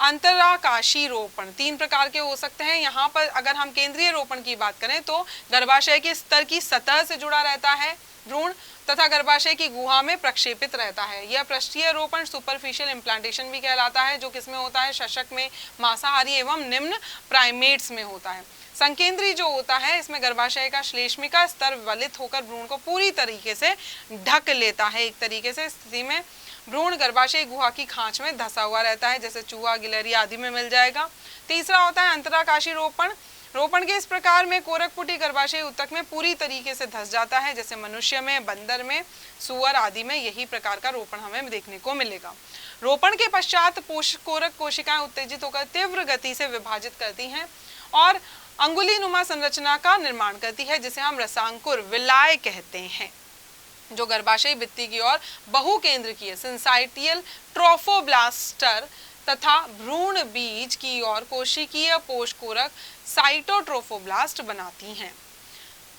अंतराकाशी रोपण 3 प्रकार के हो सकते हैं। यहाँ पर अगर हम केंद्रीय रोपण की बात करें तो गर्भाशय के स्तर की सतह से जुड़ा रहता है भ्रूण तथा गर्भाशय की गुहा में प्रक्षेपित रहता है। यह पृष्ठीय रोपण सुपरफिशियल इम्प्लांटेशन भी कहलाता है, जो किसमें होता है? शशक में, मांसाहारी एवं निम्न प्राइमेट्स में होता है। संकेंद्री जो होता है, इसमें गर्भाशय का श्लेष्मिका स्तर वलित होकर भ्रूण को पूरी तरीके से ढक लेता है। एक तरीके से स्थिति में भ्रूण गर्भाशय गुहा की खांच में धंसा हुआ रहता है, जैसे चूहा, गिलहरी आदि में मिल जाएगा। तीसरा होता है अंतराकाशी रोपण। रोपण के इस प्रकार में कोरकपुटी गर्भाशय ऊतक में पूरी तरीके से धंस जाता है, जैसे मनुष्य में, बंदर में, सुअर आदि में यही प्रकार का रोपण हमें देखने को मिलेगा। रोपण के पश्चात कोरक कोशिकाएं उत्तेजित होकर तीव्र गति से विभाजित करती हैं और अंगुली नुमा संरचना का निर्माण करती है, जिसे हम रसांकुर विलाय कहते हैं, जो गर्भाशय भित्ति की ओर बहुकेंद्रकीय सिंसाइटियल ट्रोफोब्लास्टर तथा भ्रूण बीज की ओर कोशिकीय पोषकोरक साइटोट्रोफोब्लास्ट बनाती हैं।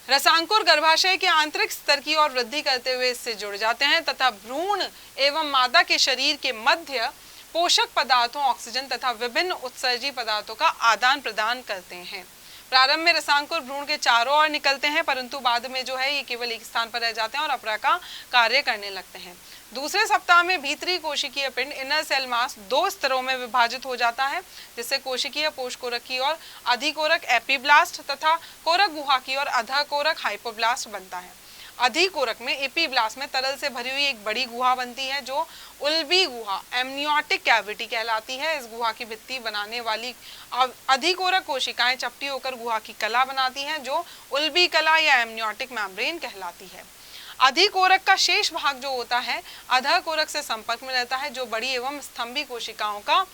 रसांकुर गर्भाशय के आंतरिक स्तर की ओर वृद्धि करते हुए इससे जुड़ जाते हैं तथा भ्रूण एवं मादा के शरीर के मध्य पोषक पदार्थों, ऑक्सीजन तथा विभिन्न उत्सर्जी पदार्थों का आदान प्रदान करते हैं। प्रारंभ में रसांकुर भ्रूण के चारों ओर निकलते हैं, परंतु बाद में जो है ये केवल एक स्थान पर रह जाते हैं और अपरा का कार्य करने लगते हैं। दूसरे सप्ताह में भीतरी कोशिकीय पिंड इनर सेल मास 2 स्तरों में विभाजित हो जाता है, जिससे कोशिकीय पोषकोरक की ओर अधिकोरक एपीब्लास्ट तथा कोरक गुहा की ओर अधकोरक हाइपोब्लास्ट बनता है। अधिकोरक में एपीब्लास्ट में तरल से भरी हुई एक बड़ी गुहा बनती है, जो उल्बी गुहा एमनियोटिक कैविटी कहलाती है। इस गुहा की भित्ति बनाने वाली अधिकोरक कोशिकाएं चपटी होकर गुहा की कला बनाती हैं, जो उल्बी कला या एमनियोटिक मेम्ब्रेन कहलाती है। अधिकोरक का शेष भाग जो होता है अधकोरक से संपर्क में रहता है, जो बड़ी एवं स्तंभी कोशिकाओं का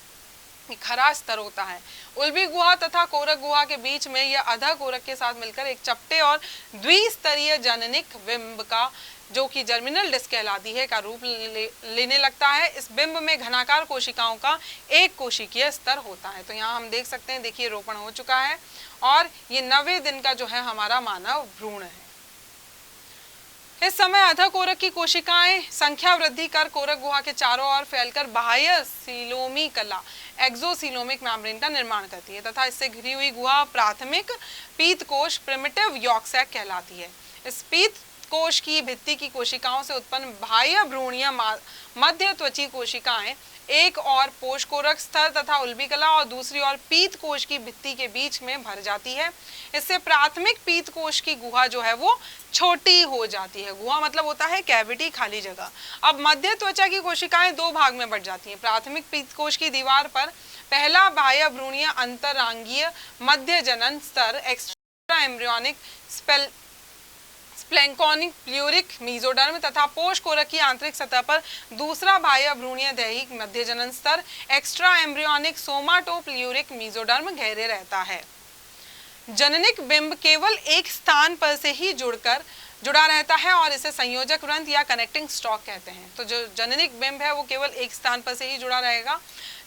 खरा स्तर होता है। उल्बी गुहा तथा कोरक गुहा के बीच में यह अधकोरक के साथ मिलकर एक चपटे और द्विस्तरीय जननिक बिंब का, जो कि जर्मिनल डिस्क कहलाती है, का रूप लेने लगता है। इस बिंब में घनाकार कोशिकाओं का एक कोशिकीय स्तर होता है। तो यहाँ हम देख सकते हैं, देखिए रोपण हो चुका है और ये 90 दिन का जो है हमारा मानव भ्रूण है। इस समय अधकोरक की कोशिकाएं संख्या वृद्धि कर कोरक गुहा के चारों ओर फैलकर बाह्य सीलोमी कला एक्सोसीलोमिक मेम्ब्रेन का निर्माण करती है तथा इससे घिरी हुई गुहा प्राथमिक पीत कोश प्रिमिटिव यॉर्क सैक कहलाती है। इस पीत कोश की भित्ति की कोशिकाओं से उत्पन्न बाह्य भ्रूणीय मध्य त्वची कोशिकाएं एक और पोषकोरक स्तर तथा उल्बी कला और दूसरी ओर पीत कोश की भित्ति के बीच में भर जाती है। इससे प्राथमिक पीत कोश की गुहा जो है वो छोटी हो जाती है। गुहा मतलब होता है कैविटी, खाली जगह। अब मध्य त्वचा की कोशिकाएं 2 भाग में बढ़ जाती हैं। प्राथमिक पीत कोश की दीवार पर पहला बाह्य भ्रूणीय अंतरांगीय मध्य जनन स्तर एक्स्ट्रा एम्ब्रियोनिक स्प्लैंकोनिक प्ल्यूरिक मीजोडर्म तथा पोषकोरक की आंतरिक सतह पर दूसरा बाह्य भ्रूणीय दैहिक मध्य जनन स्तर एक्स्ट्रा एम्ब्रियोनिक सोमाटोप्ल्यूरिक मीजोडर्म घेरे रहता है। जननिक बिंब केवल एक स्थान पर से ही जुड़ा रहता है और इसे संयोजक ग्रंथ या कनेक्टिंग स्टॉक कहते हैं। तो जो जननिक बिंब है वो केवल एक स्थान पर से ही जुड़ा रहेगा,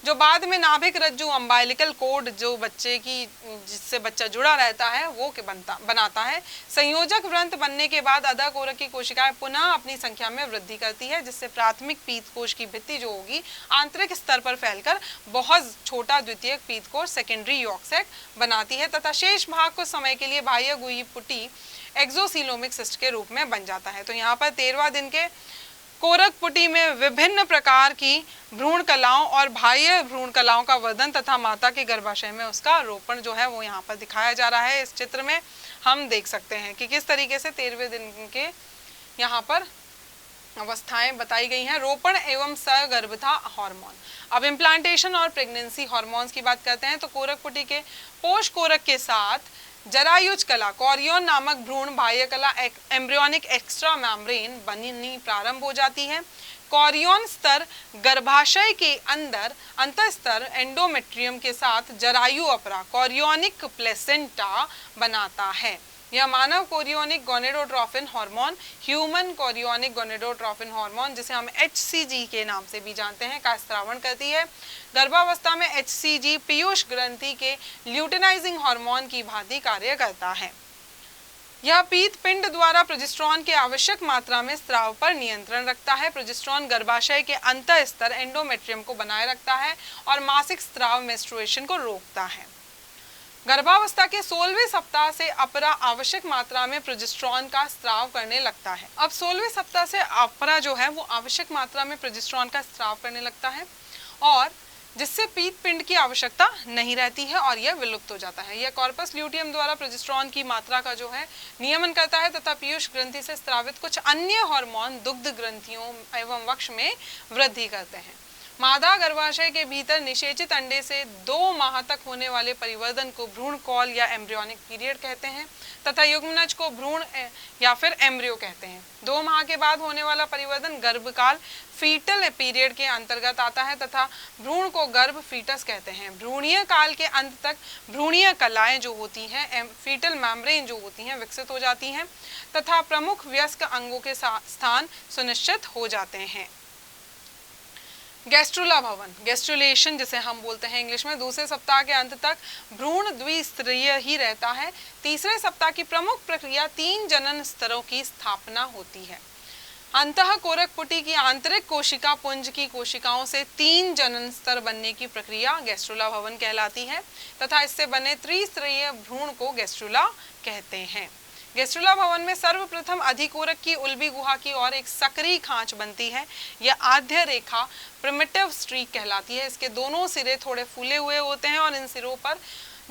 जो बाद में नाभिक रज्जु अम्बाइलिकल कोड जो बच्चे की जिससे बच्चा जुड़ा रहता है वो बनाता है। संयोजक व्रंत बनने के बाद अधकोरक की कोशिकाएं पुनः अपनी संख्या में वृद्धि करती है, जिससे प्राथमिक पीत कोश की भित्ति जो होगी आंतरिक स्तर पर फैलकर बहुत छोटा द्वितीयक पीत कोश सेकेंडरी यॉर्क सैक बनाती है तथा शेष भाग को समय के लिए बाह्य गुही पुटी एक्सोसीलोमिक सिस्ट के रूप में बन जाता है। तो यहाँ पर 13वां दिन के कोरक पुटी में विभिन्न प्रकार की भ्रूण कलाओं और बाह्य भ्रूण कलाओं का वर्धन तथा माता के गर्भाशय में उसका रोपण जो है वो यहाँ पर दिखाया जा रहा है। इस चित्र में हम देख सकते हैं कि किस तरीके से 13वें दिन के यहाँ पर अवस्थाएं बताई गई हैं। रोपण एवं सगर्भता हार्मोन। अब इम्प्लांटेशन और प्रेगनेंसी हार्मोन्स की बात करते हैं तो कोरक पुटी के पोष कोरक के साथ जरायुज कला कॉरियोन नामक भ्रूण बाह्य कला एम्ब्रियोनिक एक्स्ट्रा मेम्ब्रेन बननी प्रारंभ हो जाती है। कॉरियोन स्तर गर्भाशय के अंदर अंतःस्तर एंडोमेट्रियम के साथ जरायु अपरा कॉरियोनिक प्लेसेंटा बनाता है। यह मानव chorionic gonadotropin hormone human chorionic gonadotropin hormone जिसे हम HCG के नाम से भी जानते हैं का स्त्रावण करती है। गर्भावस्था में HCG पीयूष ग्रंथि के ल्यूटिनाइजिंग हार्मोन की भांति कार्य करता है। यह पीत पिंड द्वारा प्रोजेस्टेरॉन के आवश्यक मात्रा में स्राव पर नियंत्रण रखता है। प्रोजेस्टेरॉन गर्भाशय के अंतः स्तर एंडोमेट्रियम को बनाए रखता है और मासिक स्राव मेंस्ट्रुएशन को रोकता है। गर्भावस्था के 16वें सप्ताह से अपरा आवश्यक मात्रा में प्रोजेस्टेरॉन का स्राव करने लगता है। अब 16वें सप्ताह से अपरा जो है वो आवश्यक मात्रा में प्रोजेस्टेरॉन का स्राव करने लगता है और जिससे पीत पिंड की आवश्यकता नहीं रहती है और यह विलुप्त हो जाता है। यह कॉर्पस ल्यूटियम द्वारा प्रोजेस्टेरॉन की मात्रा का जो है नियमन करता है तथा पीयूष ग्रंथि से स्रावित कुछ अन्य हार्मोन दुग्ध ग्रंथियों एवं वक्ष में वृद्धि करते हैं। मादा गर्भाशय के भीतर निषेचित अंडे से 2 माह तक होने वाले परिवर्धन को भ्रूण कॉल या एम्ब्रियोनिक पीरियड कहते हैं तथा युग्मनज को भ्रूण या फिर एम्ब्रियो कहते हैं। 2 माह के बाद होने वाला परिवर्धन गर्भकाल फीटल पीरियड के अंतर्गत आता है तथा भ्रूण को गर्भ फीटस कहते हैं। भ्रूणीय काल के अंत तक भ्रूणीय कलाएं जो होती हैं, फीटल मेम्ब्रेन जो होती हैं, विकसित हो जाती हैं तथा प्रमुख वयस्क अंगों के स्थान सुनिश्चित हो जाते हैं। गैस्ट्रुला भवन, गैस्ट्रुलेशन जिसे हम बोलते हैं इंग्लिश में, दूसरे सप्ताह के अंत तक भ्रूण द्विस्तरीय ही रहता है। तीसरे सप्ताह की प्रमुख प्रक्रिया 3 जनन स्तरों की स्थापना होती है। अंतः कोरक पुटी की आंतरिक कोशिका पुंज की कोशिकाओं से 3 जनन स्तर बनने की प्रक्रिया गैस्ट्रुला भवन कहलाती है तथा इससे बने त्रिस्तरीय भ्रूण को गैस्ट्रुला कहते हैं। गैस्ट्रुला भवन में सर्वप्रथम अधिकोरक की उल्बी गुहा की ओर एक सक्रिय खांच बनती है। यह आद्य रेखा प्रिमिटिव स्ट्रीक कहलाती है। इसके दोनों सिरे थोड़े फूले हुए होते हैं और इन सिरों पर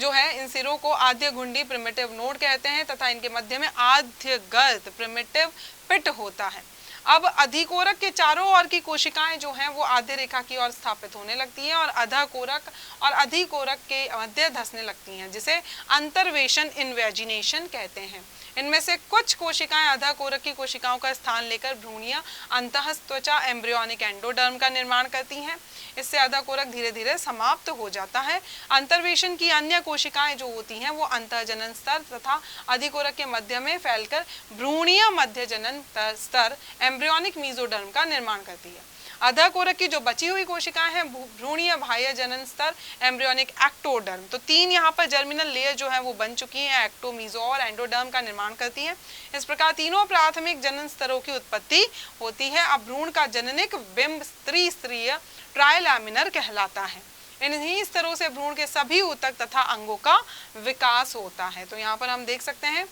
जो है, इन सिरों को आद्य घुंडी प्रिमिटिव नोड कहते हैं तथा इनके मध्य में आद्य गर्त प्रिमिटिव पिट होता है। अब अधिकोरक के चारों ओर की कोशिकाएं जो हैं वो आद्य रेखा की ओर स्थापित होने लगती हैं और अधकोरक और अधिकोरक के मध्य धंसने लगती हैं, जिसे अंतर्वेशन इन्वेजिनेशन कहते हैं। इनमें से कुछ कोशिकाएं अधकोरक की कोशिकाओं का स्थान लेकर भ्रूणीय अंतःत्वचा एम्ब्रियोनिक एंडोडर्म का निर्माण करती हैं। इससे अधकोरक धीरे धीरे समाप्त हो जाता है। अंतर्वेशन की अन्य कोशिकाएं जो होती हैं वो अंतःजनन स्तर तथा अधिकोरक के मध्य में फैलकर भ्रूणीय मध्य जनन स्तर एम्ब्रियोनिक मेसोडर्म का निर्माण करती है। अधकोरक की जो बची हुई कोशिकाएं हैं भ्रूणीय बाह्य जनन स्तर एम्ब्रियोनिक एक्टोडर्म, तो 3 यहाँ पर जर्मिनल लेयर जो है वो बन चुकी हैं, एक्टो, मेसो और एंडोडर्म का निर्माण करती हैं। इस प्रकार तीनों प्राथमिक जनन स्तरों की उत्पत्ति होती है। अब भ्रूण का जननिक बिंब त्रिस्तरीय ट्राइलैमिनर कहलाता है। इन्हीं स्तरों से भ्रूण के सभी ऊतक तथा अंगों का विकास होता है। तो यहाँ पर हम देख सकते हैं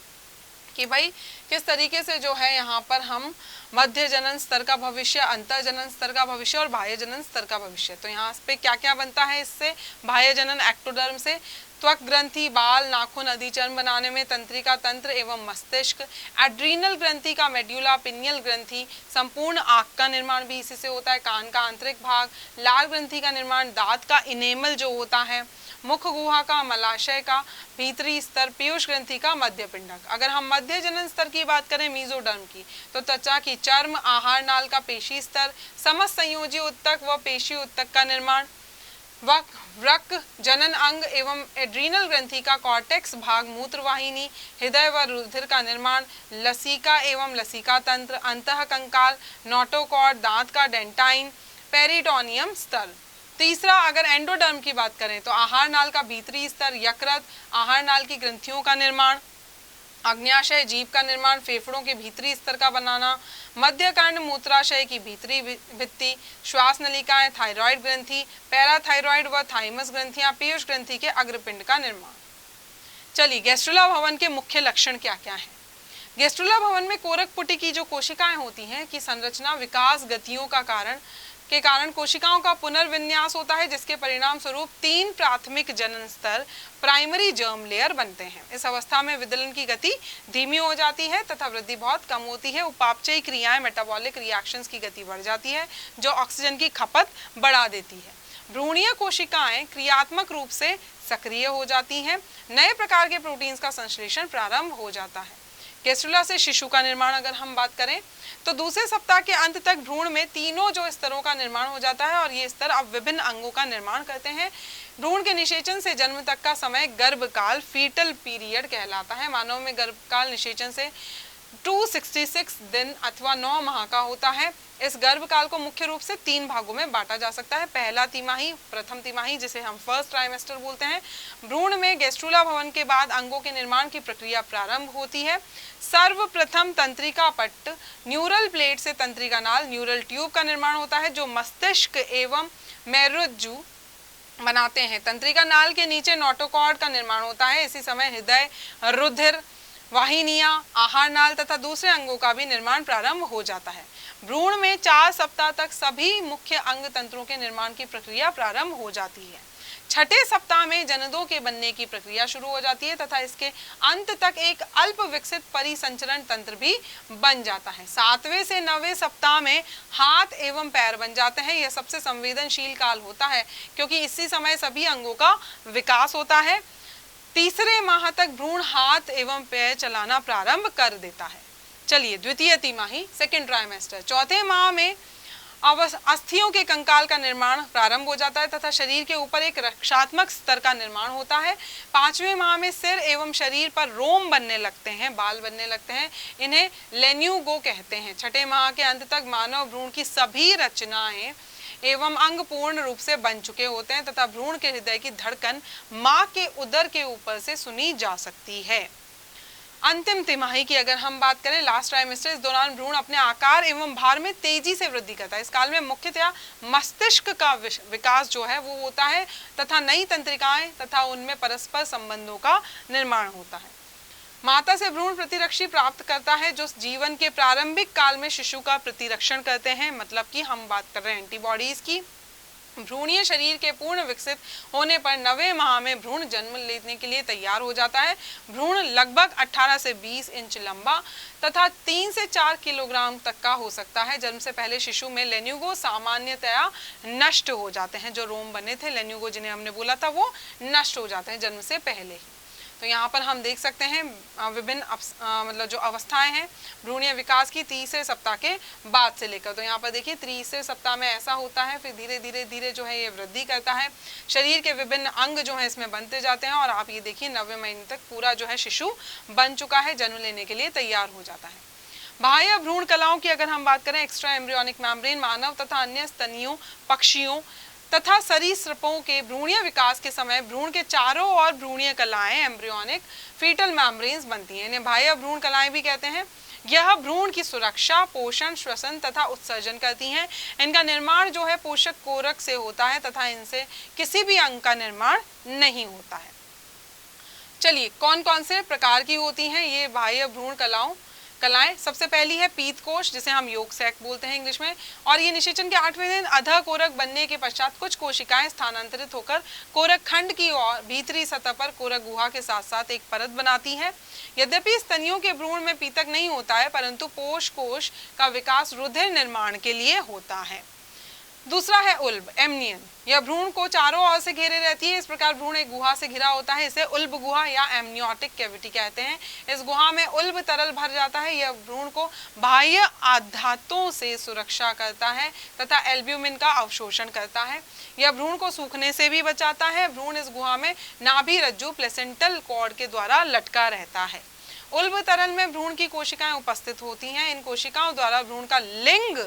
कि भाई किस तरीके से जो है यहाँ पर हम मध्य जनन स्तर का भविष्य, अंतर जनन स्तर का भविष्य और बाह्य जनन स्तर का भविष्य, तो यहाँ पे क्या क्या बनता है इससे। बाह्य जनन एक्टोडर्म से त्वक ग्रंथि, बाल, नाखून, अधिचर्म बनाने में तंत्रिका तंत्र एवं मस्तिष्क, एड्रीनल ग्रंथि का मेड्यूला, पिनियल ग्रंथि, संपूर्ण आंख का निर्माण भी इसी से होता है, कान का आंतरिक भाग, लार ग्रंथि का निर्माण, दांत का इनेमल जो होता है, मुख गुहा का, मलाशय का भीतरी स्तर, पीयूष ग्रंथि का मध्य पिंडक। अगर हम मध्य जनन स्तर की बात करें मेसोडर्म की, तो त्वचा की चर्म, आहार नाल का पेशी स्तर, समस्त संयोजी उत्तक व पेशी उत्तक का निर्माण, वृक्क, जनन अंग एवं एड्रीनल ग्रंथि का कॉर्टेक्स भाग, मूत्रवाहिनी, हृदय व रुधिर का निर्माण, लसिका एवं लसिका तंत्र, अंतः कंकाल, नोटोकॉर्ड, दांत का डेंटाइन, पेरिटोनियम स्तर। तीसरा अगर एंडोडर्म की बात करें तो आहार नाल का भीतरी स्तर, यकृत, आहार नाल की ग्रंथियों का निर्माण, अग्न्याशय, जीभ का निर्माण, फेफड़ों के भीतरी स्तर का बनाना, मध्यकर्ण मूत्राशय की भीतरी भित्ति, श्वास नलिकाएं, थायराइड ग्रंथि, पैराथायराइड व थाइमस ग्रंथियां, पीयूष ग्रंथि के अग्रपिंड का निर्माण। चलिए गैस्ट्रुला भवन के मुख्य लक्षण क्या क्या हैं। गैस्ट्रुला भवन में कोरक पुटी की जो कोशिकाएं होती हैं की संरचना विकास गतियों के कारण कोशिकाओं का पुनर्विन्यास होता है, जिसके परिणाम स्वरूप 3 प्राथमिक जनन स्तर प्राइमरी जर्म लेयर बनते हैं। इस अवस्था में विदलन की गति धीमी हो जाती है तथा वृद्धि बहुत कम होती है। उपापचयी क्रियाएं, मेटाबॉलिक रिएक्शंस की गति बढ़ जाती है जो ऑक्सीजन की खपत बढ़ा देती है। भ्रूणीय कोशिकाएं क्रियात्मक रूप से सक्रिय हो जाती हैं। नए प्रकार के प्रोटीन्स का संश्लेषण प्रारंभ हो जाता है। गैस्ट्रुला से शिशु का निर्माण अगर हम बात करें तो दूसरे सप्ताह के अंत तक भ्रूण में तीनों जो स्तरों का निर्माण हो जाता है और ये स्तर अब विभिन्न अंगों का निर्माण करते हैं। भ्रूण के निषेचन से जन्म तक का समय गर्भकाल फीटल पीरियड कहलाता है। मानव में गर्भकाल निषेचन से 266 दिन अथवा 9 माह का होता है। इस गर्भकाल को मुख्य रूप से 3 भागों में बांटा जा सकता है। पहला तिमाही, प्रथम तिमाही जिसे हम फर्स्ट ट्राइमेस्टर बोलते हैं। भ्रूण में गैस्ट्रुला भवन के बाद अंगों के निर्माण की प्रक्रिया प्रारंभ होती है। सर्वप्रथम तंत्रिका पट्ट, न्यूरल प्लेट से तंत्रिका नाल, न्यूरल ट्यूब का निर्माण होता है जो मस्तिष्क एवं मेरुज्जु बनाते हैं। तंत्रिका नाल के नीचे नोटोकॉर्ड का निर्माण होता है। इसी समय हृदय, रुधिर वाहिनियां, आहार नाल तथा दूसरे अंगों का भी निर्माण प्रारंभ हो जाता है। भ्रूण में 4 सप्ताह तक सभी मुख्य अंग तंत्रों के निर्माण की प्रक्रिया प्रारंभ हो जाती है। छठे सप्ताह में जननों के बनने की प्रक्रिया शुरू हो जाती है तथा इसके अंत तक एक अल्प विकसित परिसंचरण तंत्र भी बन जाता है। 7वें से 9वें सप्ताह में हाथ एवं पैर बन जाते हैं। यह सबसे संवेदनशील काल होता है क्योंकि इसी समय सभी अंगों का विकास होता है। तीसरे माह तक भ्रूण हाथ एवं पैर चलाना प्रारंभ कर देता है। चलिए द्वितीय तिमाही, सेकेंड ट्राइमेस्टर। चौथे माह में अस्थियों के कंकाल का निर्माण प्रारंभ हो जाता है तथा शरीर के ऊपर एक रक्षात्मक स्तर का निर्माण होता है। 5वें माह में सिर एवं शरीर पर रोम बनने लगते हैं, बाल बनने लगते हैं, इन्हें लेन्यूगो कहते हैं। छठे माह के अंत तक मानव भ्रूण की सभी रचनाएं एवं अंग पूर्ण रूप से बन चुके होते हैं तथा भ्रूण के हृदय की धड़कन मां के उदर के ऊपर से सुनी जा सकती है। अंतिम तिमाही की अगर हम बात करें, लास्ट ट्राइमेस्टर, इस दौरान भ्रूण अपने आकार एवं भार में तेजी से वृद्धि करता है। इस काल में मुख्यतया मस्तिष्क का विकास जो है वो होता है तथा नई तंत्रिकाएं तथा उनमें परस्पर संबंधों का निर्माण होता है। माता से भ्रूण प्रतिरक्षी प्राप्त करता है जो जीवन के प्रारंभिक काल में शिशु का प्रतिरक्षण करते हैं। मतलब कि हम बात कर रहे हैं एंटीबॉडीज की। भ्रूणीय शरीर के पूर्ण विकसित होने पर 9वें माह में भ्रूण जन्म लेने के लिए तैयार हो जाता है। भ्रूण लगभग 18 से 20 इंच लंबा तथा 3 से 4 किलोग्राम तक का हो सकता है। जन्म से पहले शिशु में लेन्यूगो सामान्यतया नष्ट हो जाते हैं। जो रोम बने थे लेन्यूगो जिन्हें हमने बोला था वो नष्ट हो जाते हैं जन्म से पहले ही। तो यहाँ पर हम देख सकते हैं विभिन्न मतलब जो अवस्थाएं हैं भ्रूणीय विकास की तीसरे सप्ताह के बाद से लेकर। तो यहाँ पर देखिए तीसरे सप्ताह में ऐसा होता है, फिर धीरे धीरे धीरे जो है ये वृद्धि करता है। शरीर के विभिन्न अंग जो है इसमें बनते जाते हैं और आप ये देखिए 9वें महीने तक पूरा जो है शिशु बन चुका है, जन्म लेने के लिए तैयार हो जाता है। बाह्य भ्रूण कलाओं की अगर हम बात करें, एक्स्ट्रा एम्ब्रियोनिक मेम्ब्रेन मानव तथा अन्य स्तनियों, पक्षियों तथा सरीसृपों के भ्रूणीय विकास के समय भ्रूण के चारों ओर भ्रूणीय कलाएं एम्ब्रियोनिक फीटल मेम्ब्रेन्स बनती हैं। इन्हें बाह्य भ्रूण कलाएं भी कहते हैं। यह भ्रूण की सुरक्षा, पोषण, श्वसन तथा उत्सर्जन करती हैं। इनका निर्माण जो है पोषक कोरक से होता है तथा इनसे किसी भी अंग का निर्माण नहीं होता है। चलिए कौन कौन से प्रकार की होती हैं ये बाह्य भ्रूण कलाएं। सबसे पहली है पीत कोश, जिसे हम योग सैक बोलते हैं इंग्लिश में, और ये निषेचन के 8वें दिन अधः कोरक बनने के पश्चात कुछ कोशिकाएं स्थानांतरित होकर कोरक खंड की ओर भीतरी सतह पर कोरक गुहा के साथ साथ एक परत बनाती है। यद्यपि स्तनियों के भ्रूण में पीतक नहीं होता है परंतु पोष कोश का विकास रुधिर निर्माण के लिए होता है। दूसरा है उल्ब, एमनियन। यह भ्रूण को चारों ओर से घेरे रहती है। इस प्रकार भ्रूण एक गुहा से घिरा होता है, इसे उल्ब गुहा या एमनियोटिक कैविटी कहते हैं। इस गुहा में उल्ब तरल भर जाता है। यह भ्रूण को बाह्य आघातों से सुरक्षा करता है तथा एल्ब्यूमिन का अवशोषण करता है। यह भ्रूण को सूखने से भी बचाता है। भ्रूण इस गुहा में नाभि रज्जु प्लेसेंटल कॉर्ड के द्वारा लटका रहता है। उल्ब तरल में भ्रूण की कोशिकाएं उपस्थित होती हैं। इन कोशिकाओं द्वारा भ्रूण का लिंग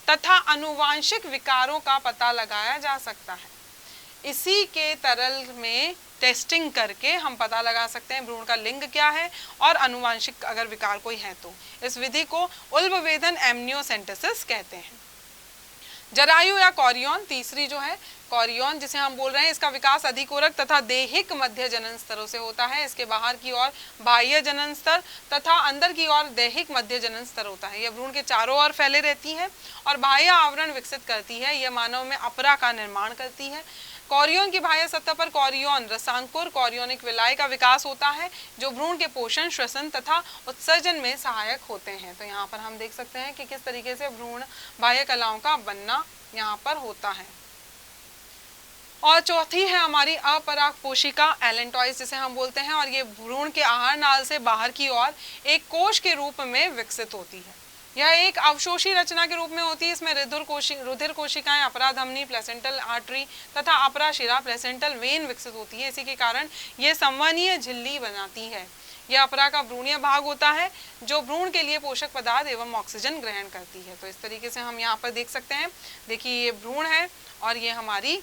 तथा अनुवांशिक विकारों का पता लगाया जा सकता है। इसी के तरल में टेस्टिंग करके हम पता लगा सकते हैं भ्रूण का लिंग क्या है और अनुवांशिक अगर विकार कोई है तो। इस विधि को उल्बवेधन एमनियोसेंटेसिस कहते हैं। जरायु या कॉरियन, तीसरी जो है कॉरियन जिसे हम बोल रहे हैं, इसका विकास अधिकोरक तथा देहिक मध्य जनन स्तरों से होता है। इसके बाहर की ओर बाह्य जनन स्तर तथा अंदर की ओर दैहिक मध्य जनन स्तर होता है। यह भ्रूण के चारों ओर फैले रहती है और बाह्य आवरण विकसित करती है। यह मानव में अपरा का निर्माण करती है। कॉरियन की बाह्य सतह पर कॉरियन रसांकुर कॉरियोनिक विलाय का विकास होता है जो भ्रूण के पोषण, श्वसन तथा उत्सर्जन में सहायक होते हैं। तो यहाँ पर हम देख सकते हैं कि किस तरीके से भ्रूण बाह्य कलाओं का बनना यहाँ पर होता है। और चौथी है हमारी अपराग कोशिका, एलेंटॉइस जिसे हम बोलते हैं, और ये भ्रूण के आहार नाल से बाहर की ओर एक कोश के रूप में विकसित होती है। यह एक अवशोषी रचना के रूप में होती है। इसमें रुधिर कोशिकाएं, अपरा धमनी, प्लेसेंटल आर्टरी तथा अपरा शिरा, प्लेसेंटल वेन विकसित होती है। इसी के कारण ये संवहनीय झिल्ली बनाती है। यह अपरा का भ्रूणीय भाग होता है जो भ्रूण के लिए पोषक पदार्थ एवं ऑक्सीजन ग्रहण करती है। तो इस तरीके से हम यहाँ पर देख सकते हैं। देखिए ये भ्रूण है और ये हमारी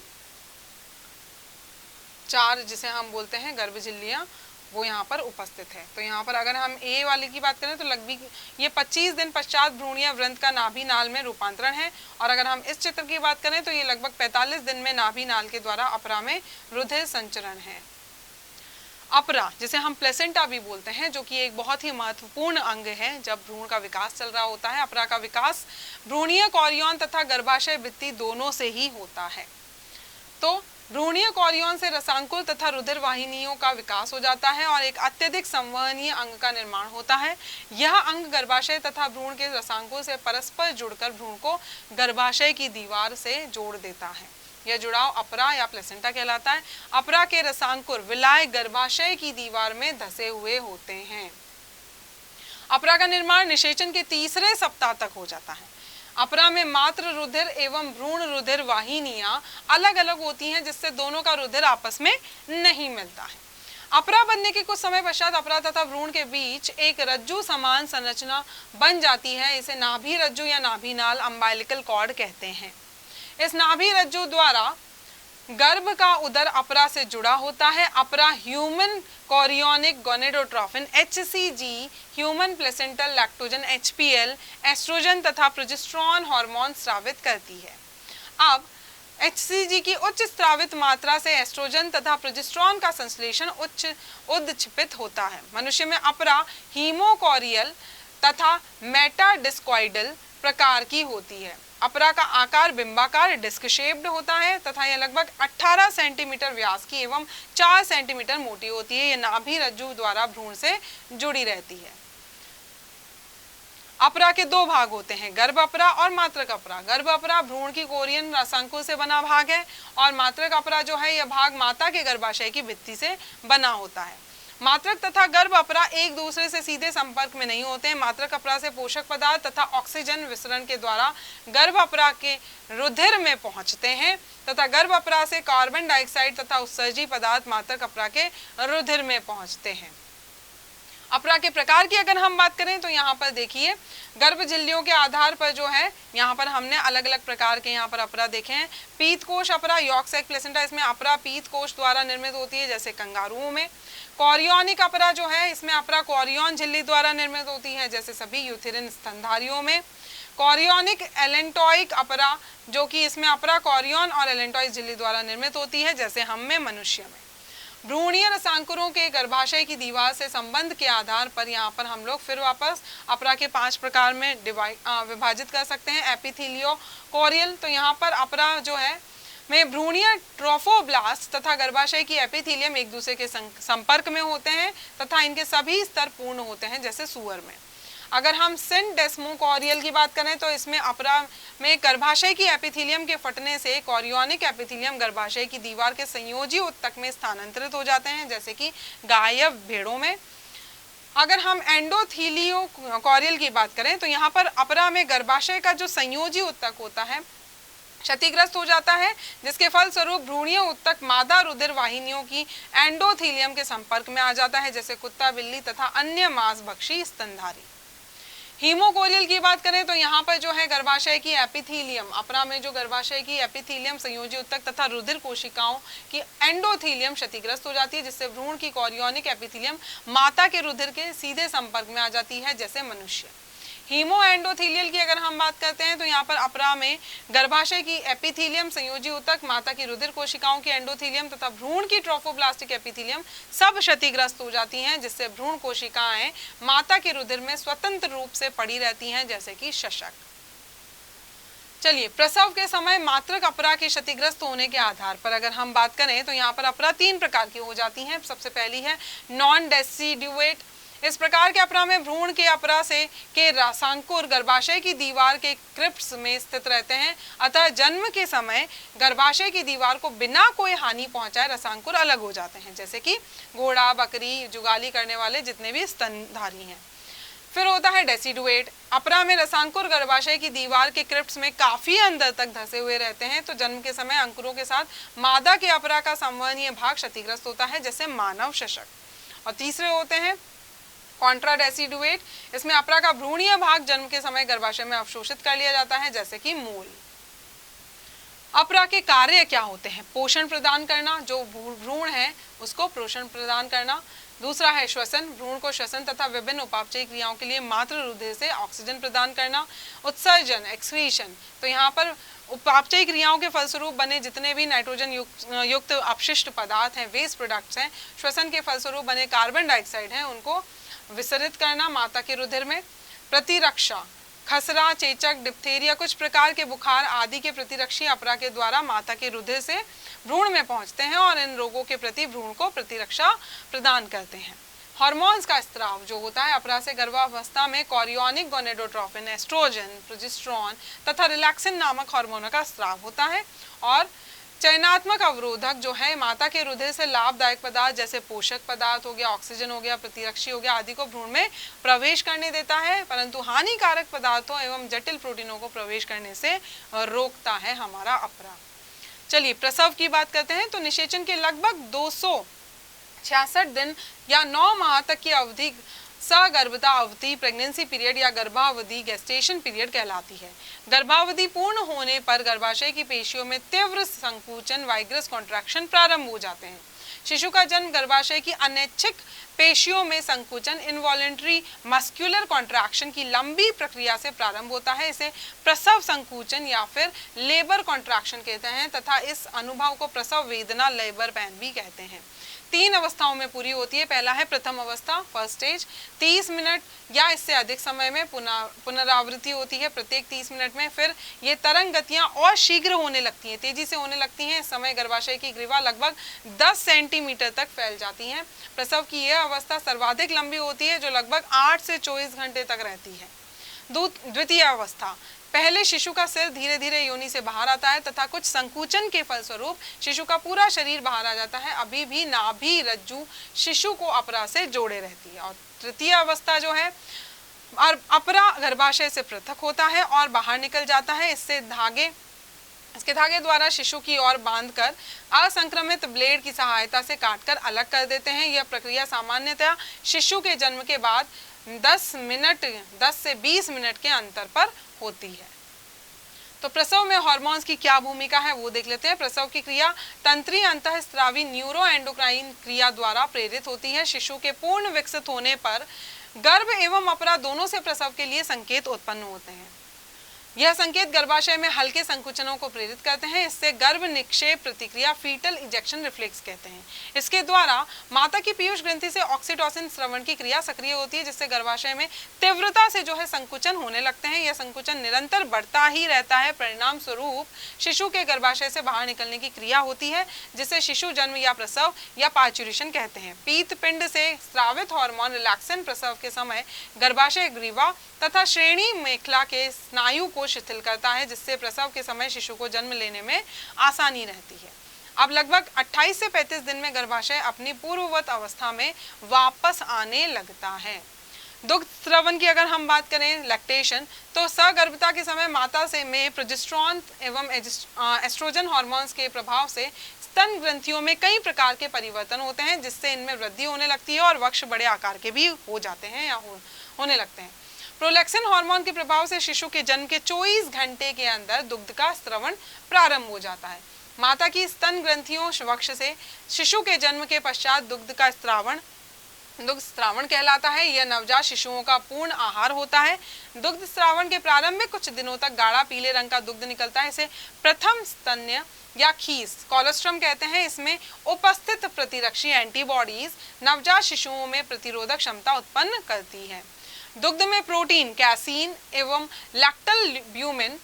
चार जिसे हम बोलते हैं गर्भ झिल्लियाँ वो यहाँ पर उपस्थित है। तो यहाँ पर अगर हम ए वाले की बात करें तो लगभग ये 25 दिन पश्चात भ्रूणीय व्रंत का नाभि नाल में रूपांतरण है। और अगर हम इस चित्र की बात करें तो ये लगभग 45 दिन में नाभि नाल के द्वारा अपरा में रुधिर संचरण है। अपरा जिसे हम प्लेसेंटा भी बोलते हैं, जो कि एक बहुत ही महत्वपूर्ण अंग है जब भ्रूण का विकास चल रहा होता है। अपरा का विकास भ्रूणीय कॉरियन तथा गर्भाशय भित्ति दोनों से ही होता है। तो भ्रूणीय कोरियन से रसांकुर तथा रुधिर वाहिनियों का विकास हो जाता है और एक अत्यधिक संवहनीय अंग का निर्माण होता है। यह अंग गर्भाशय तथा भ्रूण के रसांकुर से परस्पर जुड़कर भ्रूण को गर्भाशय की दीवार से जोड़ देता है। यह जुड़ाव अपरा या प्लेसेंटा कहलाता है। अपरा के रसांकुर विलाय गर्भाशय की दीवार में धसे हुए होते हैं। अपरा का निर्माण निषेचन के तीसरे सप्ताह तक हो जाता है। अपरा में मात्र रुधिर एवं भ्रूण रुधिर वाहिनियां अलग अलग होती हैं, जिससे दोनों का रुधिर आपस में नहीं मिलता है। अपरा बनने के कुछ समय पश्चात अपरा तथा भ्रूण के बीच एक रज्जु समान संरचना बन जाती है। इसे नाभि रज्जु या नाभिनाल अम्बाइलिकल कॉर्ड कहते हैं। इस नाभि रज्जु द्वारा गर्भ का उदर अपरा से जुड़ा होता है। अपरा human chorionic gonadotropin HCG, human placental lactogen HPL, estrogen तथा प्रोजेस्टेरॉन हार्मोन स्रावित करती है। अब HCG की उच्च स्रावित मात्रा से एस्ट्रोजन तथा प्रोजेस्टेरॉन का संश्लेषण उद्दीपित होता है। मनुष्य में अपरा हीमोकोरियल तथा मेटाडिस्क्वाइडल प्रकार की होती है। अपरा का आकार बिंबाकार डिस्क शेप्ड होता है तथा यह लगभग 18 सेंटीमीटर व्यास की एवं 4 सेंटीमीटर मोटी होती है। यह नाभि रज्जु द्वारा भ्रूण से जुड़ी रहती है। अपरा के दो भाग होते हैं, गर्भ अपरा और मात्रक अपरा। गर्भ अपरा भ्रूण की कोरियन रसांकुर से बना भाग है और मात्रक अपरा जो है यह भाग माता के गर्भाशय की भित्ति से बना होता है। मात्रक तथा गर्भ अपरा एक दूसरे से सीधे संपर्क में नहीं होते हैं। मात्रक अपरा से पोषक पदार्थ तथा ऑक्सीजन विसरण के द्वारा गर्भ अपरा के रुधिर में पहुंचते हैं तथा गर्भ अपरा से कार्बन डाइऑक्साइड तथा उत्सर्जी पदार्थ मात्रक अपरा के रुधिर में पहुंचते हैं। अपरा के प्रकार की अगर हम बात करें तो यहाँ पर देखिए, गर्भ झिल्लियों के आधार पर जो है यहाँ पर हमने अलग अलग प्रकार के यहाँ पर अपरा देखे हैं। पीत कोश अपरा, यॉर्क सैक प्लेसेंटा, इसमें अपरा पीत कोश द्वारा निर्मित होती है जैसे कंगारुओं में। कोरियोनिक अपरा जो है इसमें अपरा कोरियन झिल्ली द्वारा निर्मित होती है जैसे सभी यूथेरिन स्तनधारियों में। कोरियोनिक एलेंटोइक अपरा जो कि इसमें अपरा कोरियन और एलेंटोइक झिल्ली द्वारा निर्मित होती है जैसे हम में, मनुष्य में। भ्रूणीय रसांकुरों के गर्भाशय की दीवार से संबंध के आधार पर यहाँ पर हम लोग फिर वापस अपरा के 5 प्रकार में विभाजित कर सकते हैं। एपिथेलियो कोरियल, तो यहाँ पर अपरा जो है में भ्रूणीय ट्रोफोब्लास्ट तथा गर्भाशय की एपिथेलियम एक दूसरे के संपर्क में होते हैं तथा इनके सभी स्तर पूर्ण होते हैं जैसे सूअर में। अगर हम सिंडेस्मोकोरियल की बात करें तो इसमें अपरा में गर्भाशय की एपिथेलियम के फटने से कोरियोनिक एपिथेलियम गर्भाशय की दीवार के संयोजी उत्तक में स्थानांतरित हो जाते हैं जैसे कि गाय या भेड़ों में। अगर हम एंडोथीलियो कोरियल की बात करें तो यहाँ पर अपरा में गर्भाशय का जो संयोजी उत्तक होता है क्षतिग्रस्त हो जाता है, जिसके फलस्वरूप भ्रूणीय उत्तक मादा रुधिर वाहिनियों की एंडोथीलियम के संपर्क में आ जाता है जैसे कुत्ता, बिल्ली तथा अन्य मांसभक्षी स्तनधारी। हीमोकोरियल की बात करें तो यहाँ पर जो है गर्भाशय की एपिथेलियम, अपरा में जो गर्भाशय की एपिथेलियम संयोजी उत्तक तथा रुधिर कोशिकाओं की एंडोथीलियम क्षतिग्रस्त हो जाती है जिससे भ्रूण की कोरियोनिक एपिथेलियम माता के रुधिर के सीधे संपर्क में आ जाती है जैसे मनुष्य। हीमो एंडोथीलियल की अगर हम बात करते हैं तो यहाँ पर अपरा में गर्भाशय की एपिथेलियम संयोजी उत्तक, माता की रुधिर कोशिकाओं की एंडोथीलियम तथा भ्रूण की ट्रोफोब्लास्टिक एपिथेलियम सब क्षतिग्रस्त हो जाती हैं जिससे भ्रूण कोशिकाएं माता के रुधिर में स्वतंत्र रूप से पड़ी रहती हैं जैसे कि शशक। चलिए, प्रसव के समय मात्रक अपरा के क्षतिग्रस्त होने के आधार पर अगर हम बात करें तो यहाँ पर अपरा 3 प्रकार की हो जाती हैं। सबसे पहली है नॉन डेसिडुएट। इस प्रकार के अपरा में भ्रूण के अपरा से के रसांकुर गर्भाशय की दीवार के क्रिप्ट्स में स्थित रहते हैं, अतः जन्म के समय गर्भाशय की दीवार को बिना कोई हानि पहुंचाए रसांकुर अलग हो जाते हैं जैसे कि घोड़ा, बकरी, जुगाली करने वाले जितने भी स्तनधारी हैं। फिर होता है डेसिडुएट। अपरा में रसांकुर गर्भाशय की दीवार के क्रिप्ट्स में काफी अंदर तक धसे हुए रहते हैं, तो जन्म के समय अंकुरों के साथ मादा के अपरा का संवहनीय भाग क्षतिग्रस्त होता है जैसे मानव शशक। और तीसरे होते हैं कॉन्ट्राडेसिडुएट। इसमें अपरा का भ्रूणीय भाग जन्म के समय गर्भाशय में अवशोषित कर लिया जाता है जैसे कि मूल। अपरा के कार्य क्या होते हैं? पोषण प्रदान करना, जो भ्रूण है उसको पोषण प्रदान करना। दूसरा है श्वसन, भ्रूण को श्वसन तथा विभिन्न उपापचयी क्रियाओं के लिए मात्र रुधिर से ऑक्सीजन प्रदान करना। उत्सर्जन, एक्सक्रीशन, तो यहाँ पर उपापचयी क्रियाओं के फलस्वरूप बने जितने भी नाइट्रोजन युक्त अपशिष्ट पदार्थ हैं, वेस्ट प्रोडक्ट्स हैं, श्वसन के फलस्वरूप बने कार्बन डाइऑक्साइड हैं, उनको विसर्जित करना माता के रुधिर में। प्रतिरक्षा, खसरा, चेचक, डिप्थीरिया, कुछ प्रकार के बुखार आदि के प्रतिरक्षी अपरा के द्वारा माता के रुधिर से भ्रूण में पहुंचते हैं और इन रोगों के प्रति भ्रूण को प्रतिरक्षा प्रदान करते हैं। हार्मोन्स का स्त्राव जो होता है अपरा से गर्भावस्था में कोरियोनिक गोनेडोट्रोपिन, एस्ट्रोजन, प्रोजेस्टेरोन तथा रिलैक्सिन नामक हार्मोनों का स्त्राव होता है। और चयनात्मक अवरोधक जो है माता के रुधिर से लाभदायक पदार्थ जैसे पोषक पदार्थ हो गया, ऑक्सीजन हो गया, प्रतिरक्षी हो गया आदि को भ्रूण में प्रवेश करने देता है, परंतु हानिकारक पदार्थों एवं जटिल प्रोटीनों को प्रवेश करने से रोकता है हमारा अपरा। चलिए प्रसव की बात करते हैं। तो निषेचन के लगभग 266 दिन या 9 माह तक की अवधि सगर्भता अवधि, प्रेगनेंसी पीरियड या गर्भावधि गेस्टेशन पीरियड कहलाती है। गर्भावधि पूर्ण होने पर गर्भाशय की पेशियों में तीव्र संकुचन, वाइग्रस कॉन्ट्रैक्शन प्रारंभ हो जाते हैं। शिशु का जन्म गर्भाशय की अनैच्छिक पेशियों में संकुचन, इनवॉलेंट्री मस्कुलर कॉन्ट्रैक्शन की लंबी प्रक्रिया से प्रारंभ होता है। इसे प्रसव संकुचन या फिर लेबर कॉन्ट्रैक्शन कहते हैं तथा इस अनुभव को प्रसव वेदना, लेबर पेन भी कहते हैं। 3 अवस्थाओं में पूरी होती है। पहला है प्रथम अवस्था, फर्स्ट स्टेज। 30 मिनट या इससे अधिक समय में पुनरावृत्ति होती है प्रत्येक 30 मिनट में। फिर ये तरंग गतियां और शीघ्र होने लगती हैं, तेजी से होने लगती हैं। इस समय गर्भाशय की ग्रीवा लगभग 10 सेंटीमीटर तक फैल जाती है। प्रसव की यह अवस्था सर्वाधिक लंबी होती है जो लगभग 8 से 24 घंटे तक रहती है। द्वितीय अवस्था, पहले शिशु का सिर धीरे धीरे योनि से बाहर आता है तथा कुछ संकुचन के फलस्वरूप शिशु का पूरा शरीर बाहर आ जाता है। अभी भी नाभि रज्जु शिशु को अपरा से जोड़े रहती है। और तृतीय अवस्था जो है अपरा गर्भाशय से पृथक होता है और बाहर निकल जाता है। इसके धागे द्वारा शिशु की ओर बांधकर असंक्रमित ब्लेड की सहायता से काटकर अलग कर देते हैं। यह प्रक्रिया सामान्यतः शिशु के जन्म के बाद 10 से 20 मिनट के अंतर पर होती है। तो प्रसव में हार्मोन्स की क्या भूमिका है वो देख लेते हैं। प्रसव की क्रिया तंत्रीय अंतःस्रावी न्यूरो एंडोक्राइन क्रिया द्वारा प्रेरित होती है। शिशु के पूर्ण विकसित होने पर गर्भ एवं अपरा दोनों से प्रसव के लिए संकेत उत्पन्न होते हैं। यह संकेत गर्भाशय में हल्के संकुचनों को प्रेरित करते हैं। इससे गर्भ निक्षेप प्रतिक्रिया, फीटल इजेक्शन रिफ्लेक्स कहते हैं। इसके द्वारा माता की पीयूष ग्रंथि से ऑक्सीटोसिन स्रवण की क्रिया सक्रिय होती है जिससे गर्भाशय में तीव्रता से जो है संकुचन होने लगते हैं। यह संकुचन निरंतर बढ़ता ही रहता है। परिणाम स्वरूप शिशु के गर्भाशय से बाहर निकलने की क्रिया होती है जिसे शिशु जन्म या प्रसव या पार्चुरेशन कहते हैं। पीत पिंड से स्रावित हार्मोन रिलैक्सिन प्रसव के समय गर्भाशय ग्रीवा तथा श्रेणी मेखला के स्नायु को शिथिल करता है जिससे प्रसव के समय शिशु को जन्म लेने में आसानी रहती है। अब लगभग 28 से 35 दिन में गर्भाशय अपनी पूर्ववत अवस्था में वापस आने लगता है। दुग्ध स्रवण की अगर हम बात करें, लैक्टेशन, तो सगर्भता के समय माता से में प्रोजेस्टेरोन एवं एस्ट्रोजन हार्मोन्स के प्रभाव से स्तन ग्रंथियों में कई प्रकार के परिवर्तन होते हैं जिससे इनमें वृद्धि होने लगती है और वक्ष बड़े आकार के भी हो जाते हैं या होने लगते हैं। प्रोलैक्सिन हार्मोन के प्रभाव से शिशु के जन्म के 24 घंटे के अंदर दुग्ध का स्रवण प्रारंभ हो जाता है। माता की स्तन ग्रंथियों वक्ष से शिशु के जन्म के पश्चात दुग्ध स्रावण कहलाता है। यह नवजात शिशुओं का पूर्ण आहार होता है। दुग्ध स्रावण के प्रारंभिक कुछ दिनों तक गाढ़ा पीले रंग का दुग्ध निकलता है। इसे प्रथम स्तन्य या खीस कोलोस्ट्रम कहते हैं। इसमें उपस्थित प्रतिरक्षी एंटीबॉडीज नवजात शिशुओं में प्रतिरोधक क्षमता उत्पन्न करती है। दुग्ध में प्रोटीन, कैसीन एवं लैक्टोल्ब्यूमिन,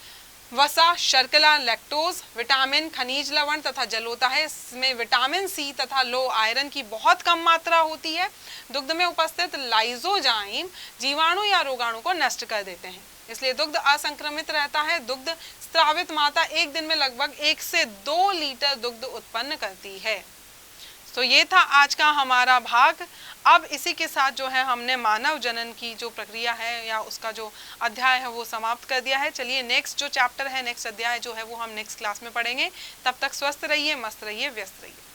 वसा, शर्करा, लैक्टोज, विटामिन, खनिज लवण तथा जल होता है। इसमें विटामिन सी तथा लो आयरन की बहुत कम मात्रा होती है। दुग्ध में उपस्थित लाइजोजाइम जीवाणु या रोगाणु को नष्ट कर देते हैं, इसलिए दुग्ध असंक्रमित रहता है। दुग्ध स्रावित माता एक दिन में लगभग 1 से 2 लीटर दुग्ध उत्पन्न करती है। तो ये था आज का हमारा भाग। अब इसी के साथ जो है हमने मानव जनन की जो प्रक्रिया है या उसका जो अध्याय है वो समाप्त कर दिया है। चलिए नेक्स्ट जो चैप्टर है, नेक्स्ट अध्याय जो है वो हम नेक्स्ट क्लास में पढ़ेंगे। तब तक स्वस्थ रहिए, मस्त रहिए, व्यस्त रहिए।